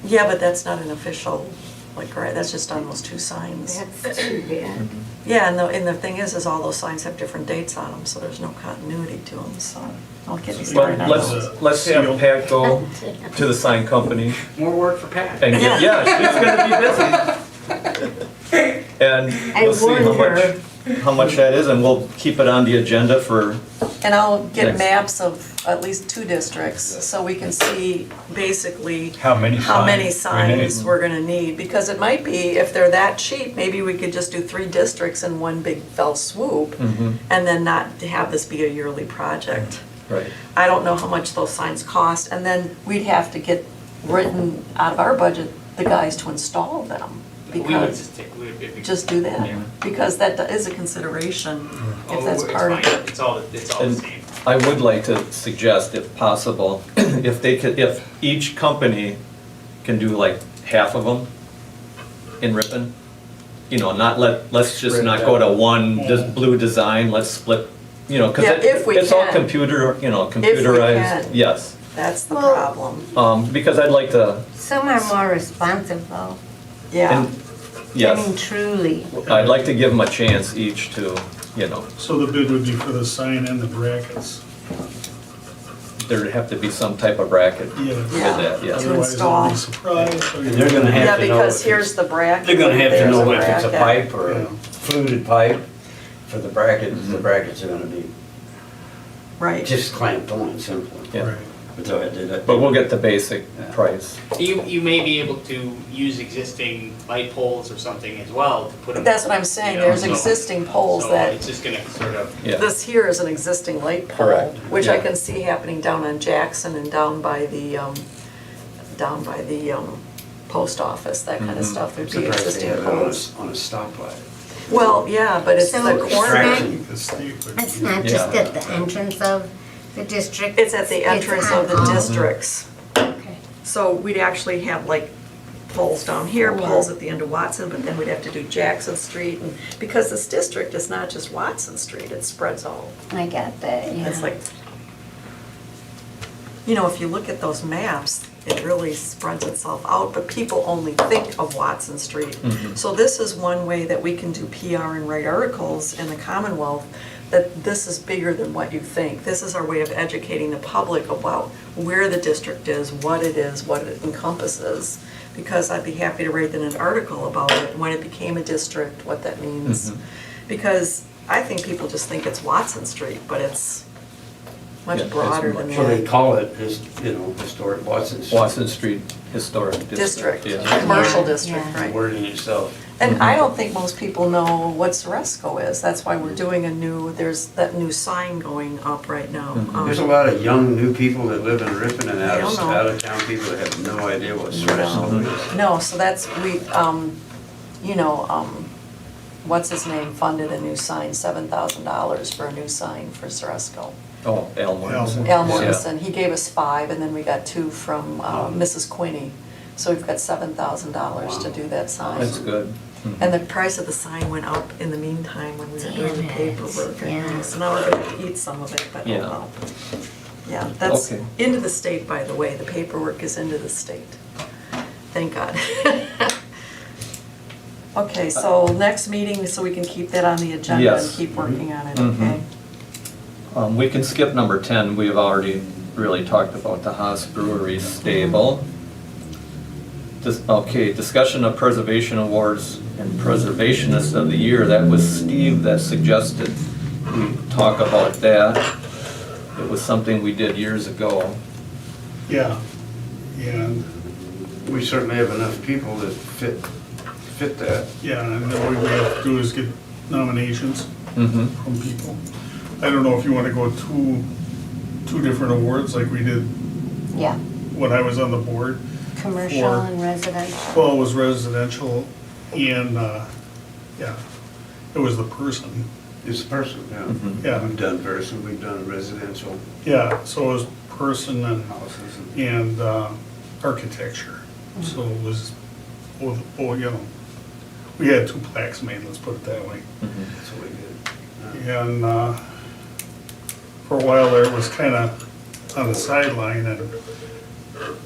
Yeah, but that's not an official, like, that's just on those two signs. That's too bad. Yeah, and the thing is all those signs have different dates on them, so there's no continuity to them, so I'll get me But started on let's, those. let's have Pat go to the sign company more work for Pat. and get, yeah, she's gonna be busy. And I we'll see warned her. how much that is, and we'll keep it on the agenda for, And I'll get Next. maps of at least 2 districts, so we can see basically How many how many signs we need. signs we're gonna need. Because it might be, if they're that cheap, maybe we could just do 3 districts in one big fell swoop, and then not have this be a yearly project. right. I don't know how much those signs cost, and then we'd have to get written out of our budget, the guys to install them. We would Because, just take, we would. it'd be- just do that, Yeah. because that is a consideration, Oh, if that's it's part of fine. it. It's all the And same. I would like to suggest, if possible, if each company can do like half of them in Ripon, you know, let's just not go to one blue design, let's split, you know, cause Yeah, if we it's all can. computerized, yes. That's the Well- problem, Because I'd like to, Some are more responsive though. yeah. and, I yes, mean, truly. I'd like to give them a chance each to, you know, So the bid would be for the sign and the brackets. there'd have to be some type of bracket Yeah. with Yeah. that, yes. To Otherwise, install. they'll be surprised. and they're gonna Yeah, have to know. because if here's it's- the bracket. They're gonna have to there's know a if it's a bracket. pipe or Yeah. a fluted pipe for the brackets. The brackets are gonna be Right, just clamped on simply. Yeah. Right. But we'll get the basic price. You may be able to use existing light poles or something as well to put them. that's what I'm saying, you know, there's so- existing poles So that, it's just gonna sort of, Yeah. this here is an existing light pole, Correct, which I yeah. can see happening down on Jackson and down by the post office, that kind of Mhm. stuff, there'd be Surprised they existing have it on poles. on a stoplight. Well, yeah, but it's So the it's corner, not- The state would- It's not just Yeah. at the entrance of The district? It's at the entrance of the on all- districts. Okay. So we'd actually have like poles down here, poles at the end of Watson, but then we'd have to do Jackson Street. And because this district is not just Watson Street, it spreads all. I got that, yeah. It's like, you know, if you look at those maps, it really spreads itself out, but people only think of Watson Street. So this is one way that we can do PR and write articles in the Commonwealth, that this is bigger than what you think. This is our way of educating the public about where the district is, what it encompasses. Because I'd be happy to write an article about it, when it became a district, what that means. Because I think people just think it's Watson Street, but it's Yeah, much it's broader than much- So they that. call it, historic Watson Street. Watson Street Historic District. District, Yeah. commercial Yeah, district, yeah. The right? word in itself. And I don't think most people know what Ceresco is. That's why we're doing there's that new sign going up right now. There's a lot of young, new people that live in Ripon and They don't know. out of town people that have no idea what Ceresco is. No, so that's, what's his name funded a new sign, $7,000 for a new sign for Ceresco. Oh, Al Morrison. Al Yeah. Morrison, he gave us 5, and then we got 2 from Mrs. Quinney. So we've got $7,000 to do that sign. That's good. And the price of the sign went up in the meantime when we were doing the Damn it. paperwork. Yeah. So now we're gonna eat some of it, but oh Yeah. well. Yeah, that's Okay. into the state, by the way, the paperwork is into the state. Thank God. Okay, so next meeting, so we can keep that on the agenda and Yes. keep working on it, Mhm. okay? We can skip number 10, we have already really talked about the Haas Brewery stable. Okay, discussion of preservation awards and preservationist of the year, that was Steve that suggested we talk about that. It was something we did years ago. Yeah, and, We certainly have enough people that fit that. yeah, and then what we have to do is get nominations Mm-hmm. from people. I don't know if you wanna go two different awards like we did Yeah, when I was on the board. commercial Or- and residential. Well, it was residential and, yeah, it was the person, It's a person, yeah. Mhm. yeah. We've done person, we've done residential Yeah, so it was person houses. and- and architecture. So it was, we had 2 plaques made, let's put it that way. That's what we did. And for a while there, it was kind of on the sideline, and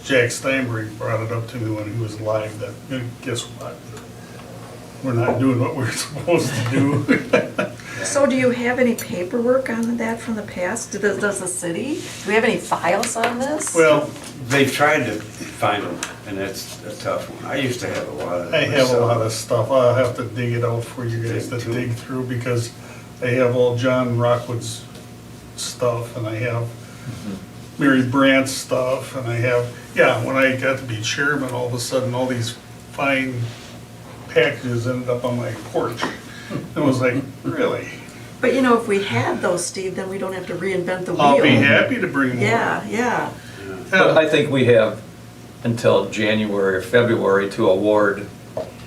Jack Steinberg brought it up to me when he was alive, that, guess what? We're not doing what we're supposed to do. So do you have any paperwork on that from the past? Does the city, do we have any files on this? Well, They've tried to find them, and that's a tough one. I used to have a lot of I them have a lot myself. of stuff, I'll have to dig it out for you guys to Dig through. dig through, because I have all John Rockwood's stuff, and I have Mary Brandt's stuff, and I have, yeah, when I got to be chairman, all of a sudden, all these fine packages ended up on my porch. It was like, really? But you know, if we had those, Steve, then we don't have to reinvent the wheel. I'll be happy to bring more. Yeah, yeah. But I think we have until January or February to award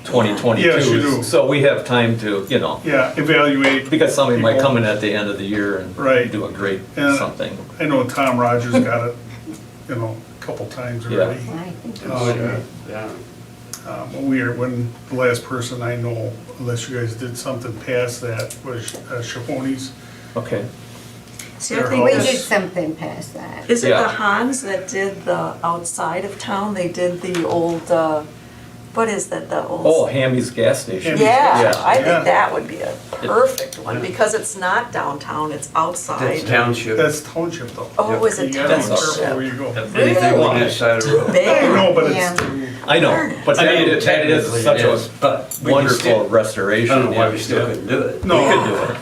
2022. Yes, you do. So we have time to, Yeah, evaluate. because somebody might people. come in at the end of the year and Right. do a great Yeah. something. I know Tom Rogers got it, a couple times already. I think Oh, yeah, yeah. When the last person I know, unless you guys did something past that, was Shaponi's. Okay. See, I Their think we house. did something past that. Is it Yeah. the Hans that did the outside of town? They did the old, what is that, the old? Oh, Hammy's gas station. Hammy's Yeah, Yeah. I Yeah. think that would be a perfect one, because it's not downtown, it's That's outside. township. That's township though. Oh, is it You gotta be township? careful where you go. Anything on that side of the road. I know, but Yeah. it's, I know, but that is technically such it is, a but we can wonderful still- I restoration. don't know why we Yeah. still couldn't do it. no. We could do it.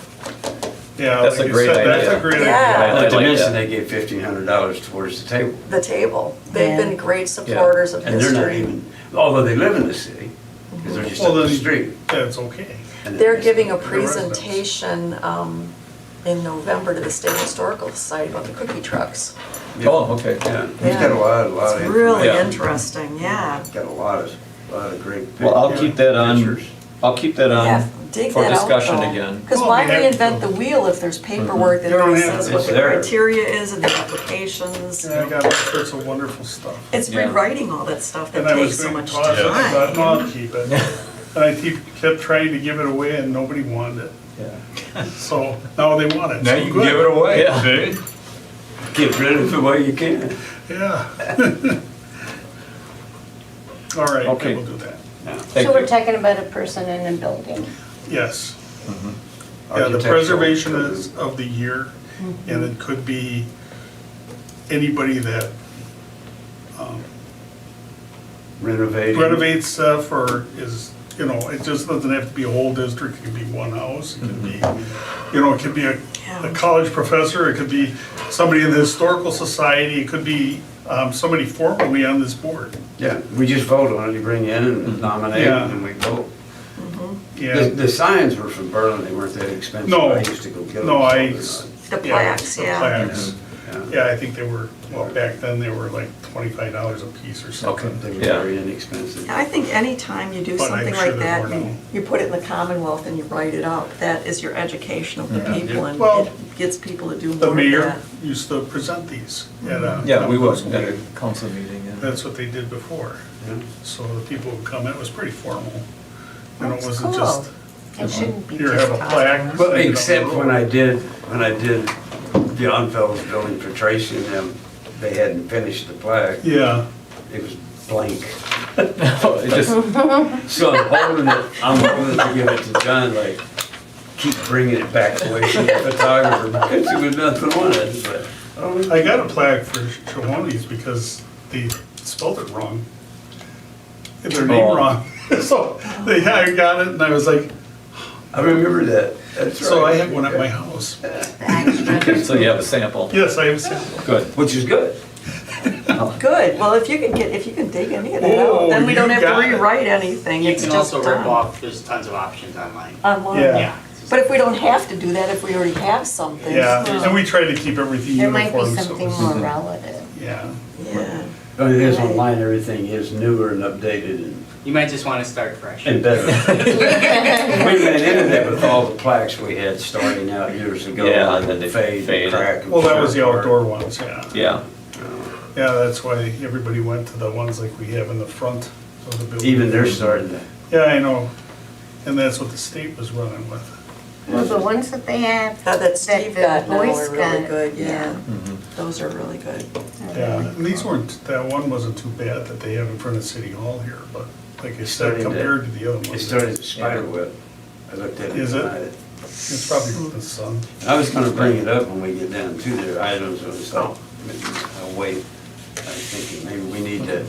Yeah, That's like a you great said, that's idea. a great Yeah. idea. I Not to like mention, that. they gave $1,500 towards the table. The table. They've Yeah. been great supporters of And they're not history. even, although they live in the city, because they're just Well, up the then, street. that's okay. And They're giving a They're residents. presentation in November to the State Historical Society about the cookie trucks. Yeah. Oh, okay. Yeah, he's got a lot of It's really Yeah. interesting, yeah. Got a lot of great pictures. Well, I'll keep that on, Pictures. I'll keep that Yeah. on dig For that out discussion though. again. Because Well, why we have reinvent to. the wheel if there's paperwork that You don't already have says to. what It's the there. criteria is and the applications? And I got all sorts of wonderful stuff. It's Yeah. rewriting all that stuff And that I takes was so going much to toss it, I thought, time. no, I'll keep it. And I kept trying to give it away and nobody wanted it. Yeah. So now they want it. Now So you can good. give it away, Yeah. see? Get rid of it while you can. Yeah. All right, Okay. we'll do that. Thank So we're you. talking about a person in a building. Yes. Yeah, the Architectural. preservation is of the year, and it could be anybody that Renovating. renovates stuff or is, you know, it just doesn't have to be a whole district, it could be one house, it could be, you know, it could be a college professor, it could be somebody in the historical society, it could be somebody formally on this board. Yeah, we just vote on it, you bring in and nominate, Yeah. and we vote. The, Yeah, the signs were from Berlin, they weren't that expensive. No. I used to go get them. No, so I- they're not. The plaques, the yeah. plaques. Yeah. Yeah, I think they were, well, back then they were like $25 a piece or something. They were Yeah. very inexpensive. I think anytime you do But I'm something sure like there's that, more now. you put it in the Commonwealth and you write it up, that is your education of the people and Well, it gets people to do The more of mayor that. used to present these at a. Yeah, we would, council at a meeting. council meeting, yeah. That's what they did before. Yeah. So the people would come, it was pretty formal. And it That's wasn't cool. just, It shouldn't be here, just have a plaque. costumes. But except when I did the Onfell's building for Tracy and them, they hadn't finished the plaque, Yeah, it was blank. It just, So I'm holding it to give it to John, like, keep bringing it back away from the photographer, because there was nothing on it, but. I got a plaque for Shawnee's because they spelled it wrong. Their name Oh. wrong. So I got it and I was like, I remember that, that's right. so I had one at my house. so you have a sample. Yes, I have seen. Good. Which is good. Good, well, if you can dig any of that Oh, out, then we don't you have to got it. rewrite anything, You it's can just also rip done. off, there's tons of options online. Online. Yeah. But if we don't have to do that, if we already have something. Yeah, and we tried to keep everything There might be uniform. so it something was- more relative. Yeah. Yeah. Oh, it is online, everything is newer and updated You might just want to start fresh. and better. We ran into that with all the plaques we had starting out years ago. Yeah, and then they fade, faded. crack. and Well, that was the tear apart. outdoor ones, yeah. Yeah. Yeah, that's why everybody went to the ones like we have in the front of the building. Even they're starting to, Yeah, I know. And that's what the state was running with. Well, the ones that they have. That Steve the got now Boys are really got, good, yeah. Mhm. Those are really good. Yeah, and these weren't, that one wasn't too bad that they have in front of City Hall here, but like I said, Starting to- compared to the other it ones. started to spider web. I looked at it Is it? tonight. It's probably from the sun. I was gonna bring it up when we get down to their items, it was like, I'll wait. I was thinking maybe we need to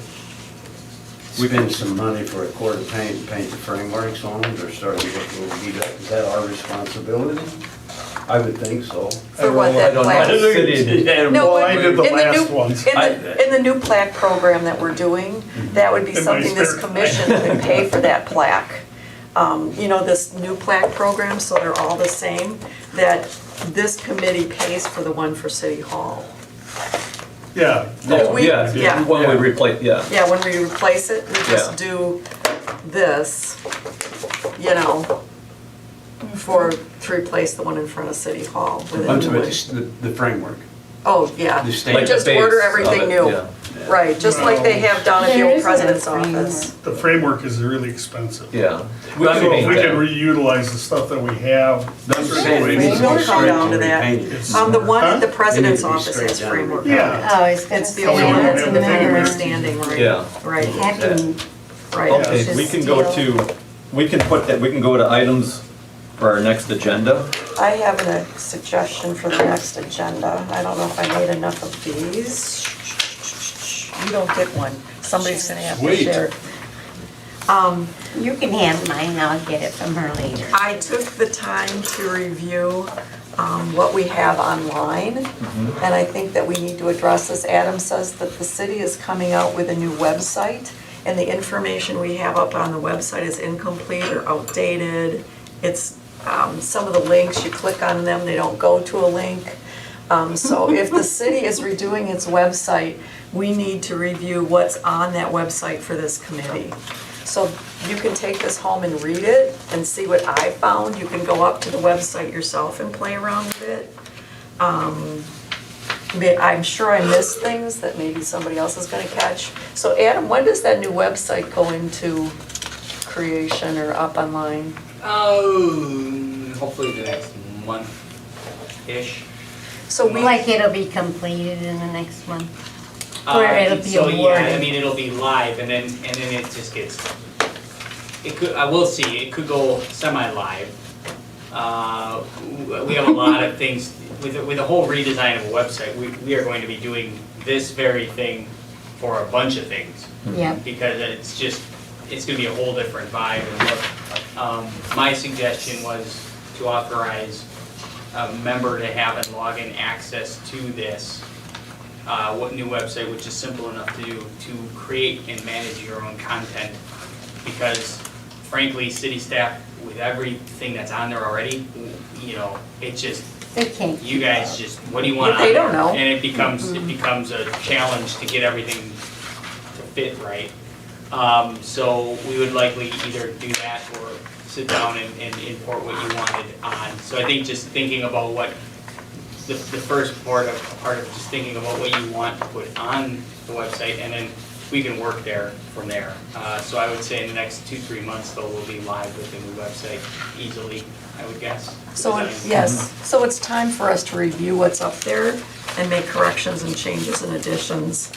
spend some money for a quart of paint, and paint the frameworks on them, they're starting to look a little beat up. Is that our responsibility? I would think so. For what, that I don't know. plaque? Yeah, No, Well, I did the in last new- ones. In the new plaque program that we're doing, that would be In my something this spare time. commission could pay for that plaque. You know, this new plaque program, so they're all the same, that this committee pays for the one for City Hall. Yeah. Oh, We- yeah, yeah. when we replace, yeah. Yeah, when we replace it, we just Yeah. do this, you know, to replace the one in front of City Hall with a I'm new talking one. about the framework. Oh, yeah. The We standard. just base order of everything it, new. yeah. Right, just like they have down at the There old isn't a president's framework. office. The framework is really expensive. Yeah. So if we can read reutilize the stuff that we have. I'm saying it needs to Don't be come straight down to and that. repainted. The one at the Huh? president's It needs to be office straight has down. framework. Yeah. Oh, I was gonna It's the say. only So one you that's have in the the very framework. standing, right? Yeah. Right, Having, right. Okay, Just we can go steel. to, we can put that, we can go to items for our next agenda. I have a suggestion for the next agenda. I don't know if I made enough of these. You don't get one. Somebody's gonna have to Sweet. share. you can have mine, I'll get it from her later. I took the time to review what we have online, and I think that we need to address this. Adam says that the city is coming out with a new website, and the information we have up on the website is incomplete or outdated. It's, some of the links, you click on them, they don't go to a link. So if the city is redoing its website, we need to review what's on that website for this committee. So you can take this home and read it and see what I found. You can go up to the website yourself and play around with it. I'm sure I missed things that maybe somebody else is gonna catch. So Adam, when does that new website go into creation or up online? Hopefully the next month-ish. So we, Like it'll be completed in the next month? Or it'll be So, yeah, I awarded? mean, it'll be live and then it just gets, it could, I will see, it could go semi-live. We have a lot of things, with the whole redesign of a website, we are going to be doing this very thing for a bunch of things. Yep. Because it's just, it's gonna be a whole different vibe and look. My suggestion was to authorize a member to have a login access to this new website, which is simple enough to do, to create and manage your own content. Because frankly, city staff, with everything that's on there already, you know, it just, They can't. you guys just, what do you want But on they there? don't know. And it becomes a challenge to get everything to fit right. So we would likely either do that or sit down and import what you wanted on. So I think just thinking about what, the first part of just thinking about what you want to put on the website, and then we can work there from there. So I would say in the next 2-3 months, though, we'll be live with the new website easily, I would guess. so, yes, so it's time for us to review what's up there and make corrections and changes and additions.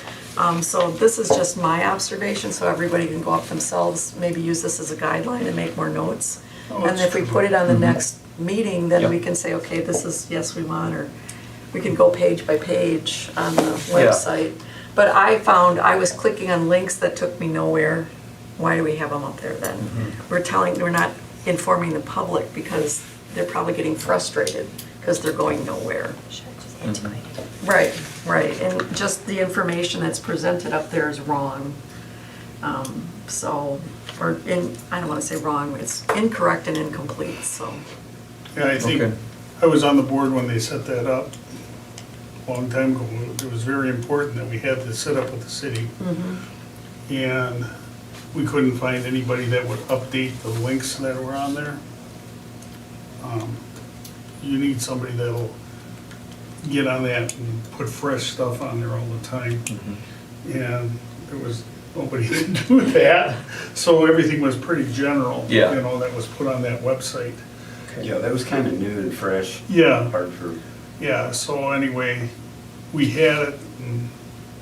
So this is just my observation, so everybody can go up themselves, maybe use this as a guideline and make more notes. Oh, And that's if we true. put it on the next meeting, then we Yep. can say, okay, this is, yes, we want, or we can go page by page on the website. But I found, I was clicking on links that took me nowhere. Why do we have them up there then? We're not informing the public because they're probably getting frustrated because they're going nowhere. Sure, just antiquated. Right, and just the information that's presented up there is wrong. I don't wanna say wrong, it's incorrect and incomplete, so. Yeah, I think, Okay. I was on the board when they set that up a long time ago. It was very important that we had this set up with the city. And we couldn't find anybody that would update the links that were on there. You need somebody that'll get on that and put fresh stuff on there all the time. And there was nobody to do that, so everything was pretty general. Yeah. You know, that was put on that website. Yeah, that was kind of new and fresh, Yeah. hard for, Yeah, so anyway, we had it, and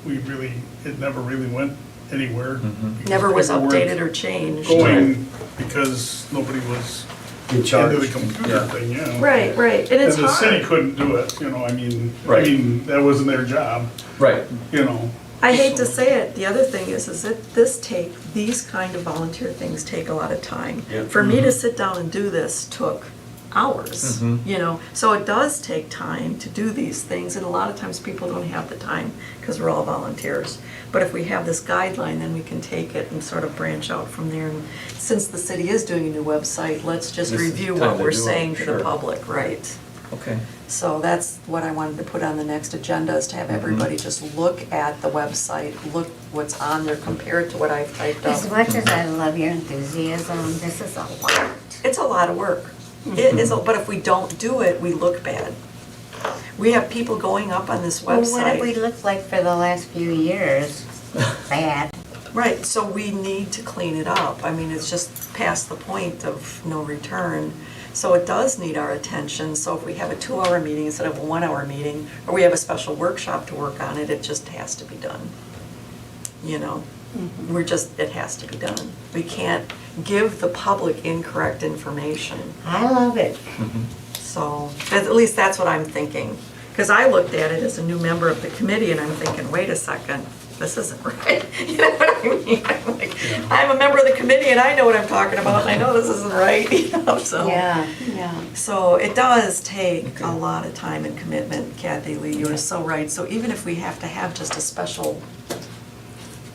it never really went anywhere. because Never was people weren't updated or changed. Going, because nobody was in into charge. the computer Yeah. thing, yeah. Right, and it's And the city hard. couldn't do it, you know, I mean, Right. that wasn't their job, Right. you know. I hate to so- say it, the other thing is that these kind of volunteer things take a lot of time. Yeah. For me to sit down and do this took hours, you know, so it does take time to do these things, and a lot of times people don't have the time, because we're all volunteers. But if we have this guideline, then we can take it and sort of branch out from there, and since the city is doing a new website, let's just This is review time what to we're do it, saying to the sure. public, right? Okay. So that's what I wanted to put on the next agenda, is to have everybody just look at the website, look what's on there, compare it to what I've typed As up. much as I love your enthusiasm, this is a lot. It's a lot of work. It is, but if we don't do it, we look bad. We have people going up on this Well, what have we website. looked like for the last few years? Bad. Right, so we need to clean it up. I mean, it's just past the point of no return. So it does need our attention. So if we have a 2-hour meeting instead of a 1-hour meeting, or we have a special workshop to work on it, it just has to be done. You know, it has to be done. We can't give the public incorrect information. I love it. So, at least that's what I'm thinking. Because I looked at it as a new member of the committee and I'm thinking, wait a second, this isn't right. You know what I mean? I'm like, I'm a member of the committee and I know what I'm talking about and I know this isn't right, you know, so. Yeah. So it does take a lot of time and commitment, Kathy Lee, you are so right. So even if we have to have just a special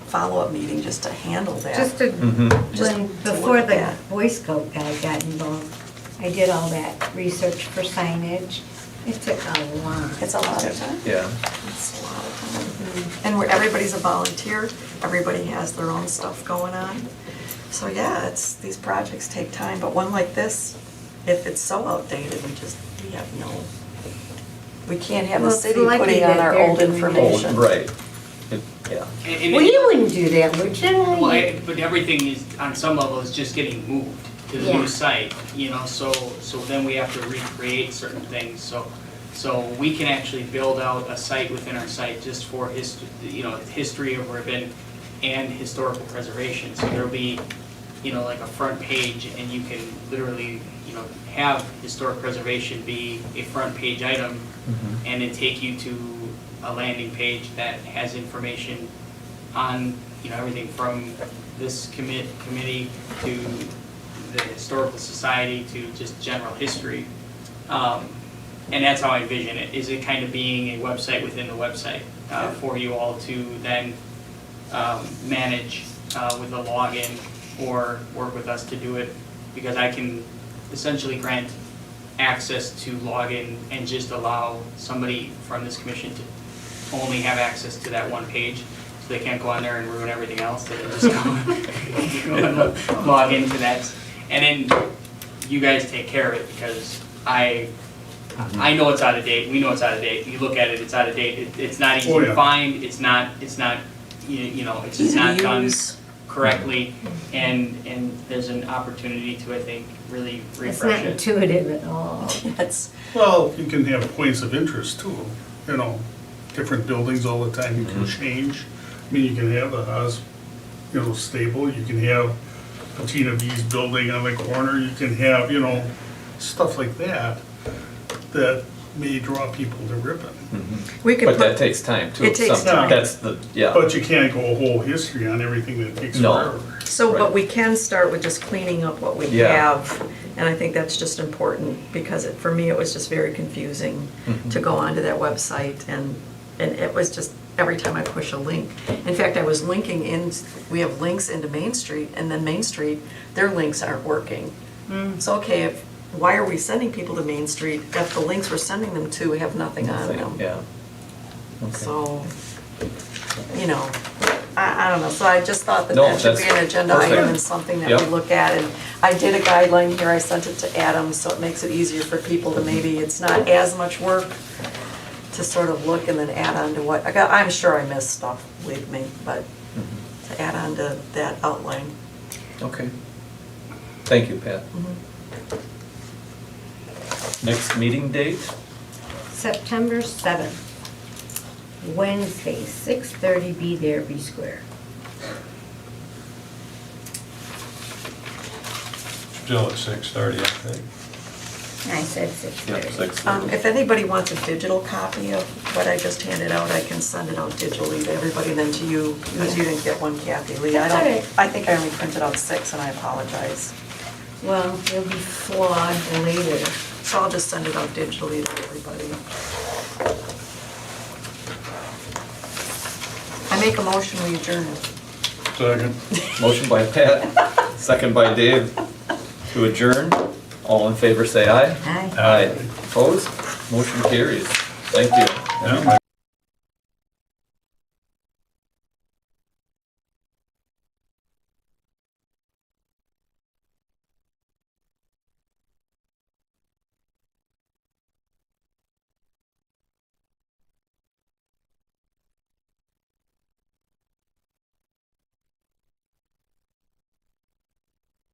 follow-up meeting just to handle that. Just to, Just when, to before look the at. Boy Scout guy got involved, I did all that research for signage. It took a lot. It's a lot of time. Yeah. It's a lot of time. And everybody's a volunteer, everybody has their own stuff going on. So yeah, these projects take time, but one like this, if it's so outdated, we can't have the Well, it's city lucky putting on that our they're old doing it. information. Right. Yeah. Well, you wouldn't do that, would you? Well, but everything is, on some level, is just getting moved to the Yeah. new site, so then we have to recreate certain things, so we can actually build out a site within our site just for history of Ripon and historical preservation, so there'll be, like a front page, and you can literally, have historic preservation be a front page item, and then take you to a landing page that has information on, everything from this committee to the Historical Society to just general history. And that's how I envision it, is it kind of being a website within the website for you all to then manage with a login or work with us to do it, because I can essentially grant access to log in and just allow somebody from this commission to only have access to that one page, so they can't go on there and ruin everything else, they can just go and log into that. And then you guys take care of it, because I know it's out of date, we know it's out of date, you look at it, it's out of date, it's not easy Oh, to yeah. find, it's not, it's just Easy to not done use. correctly, and there's an opportunity to, I think, really It's refresh not it. intuitive at all. It's, Well, you can have points of interest too, different buildings all the time, you can change. I mean, you can have a house, stable, you can have Patina V's building on the corner, you can have, stuff like that, that may draw people to Ripon. we could But that put, takes time too. It takes Some- time. That's yeah. But you can't go a whole history on everything that takes No. forever. so, but Right. we can start with just cleaning up what we Yeah. have. And I think that's just important, because for me, it was just very confusing to go onto that website, and it was just, every time I push a link. In fact, I was linking in, we have links into Main Street, and then Main Street, their links aren't working. So, okay, why are we sending people to Main Street if the links we're sending them to have nothing on them? Yeah. Okay. So, I don't know, so I just thought that No, that should be that's an agenda perfect. item and something that we Yep. look at. And I did a guideline here, I sent it to Adam, so it makes it easier for people to maybe, it's not as much work to sort of look and then add on to what, I'm sure I missed stuff, believe me, but to add on to that outline. Okay. Thank you, Pat. Next meeting date? September 7th, Wednesday, 6:30, be there, be square. Still at 6:30, I think. I said Yep, 6:30. 6:30. If anybody wants a digital copy of what I just handed out, I can send it out digitally to everybody, then to you, because you didn't get one, Kathy Lee. That's all right. I think I only printed out 6, and I apologize. Well, it'll be flawed later. So I'll just send it out digitally to everybody. I make a motion, we adjourn. Second. Motion by Pat, second by Dave to adjourn. All in favor, say aye. Aye. Aye. Opposed? Motion carries. Thank you. Yeah,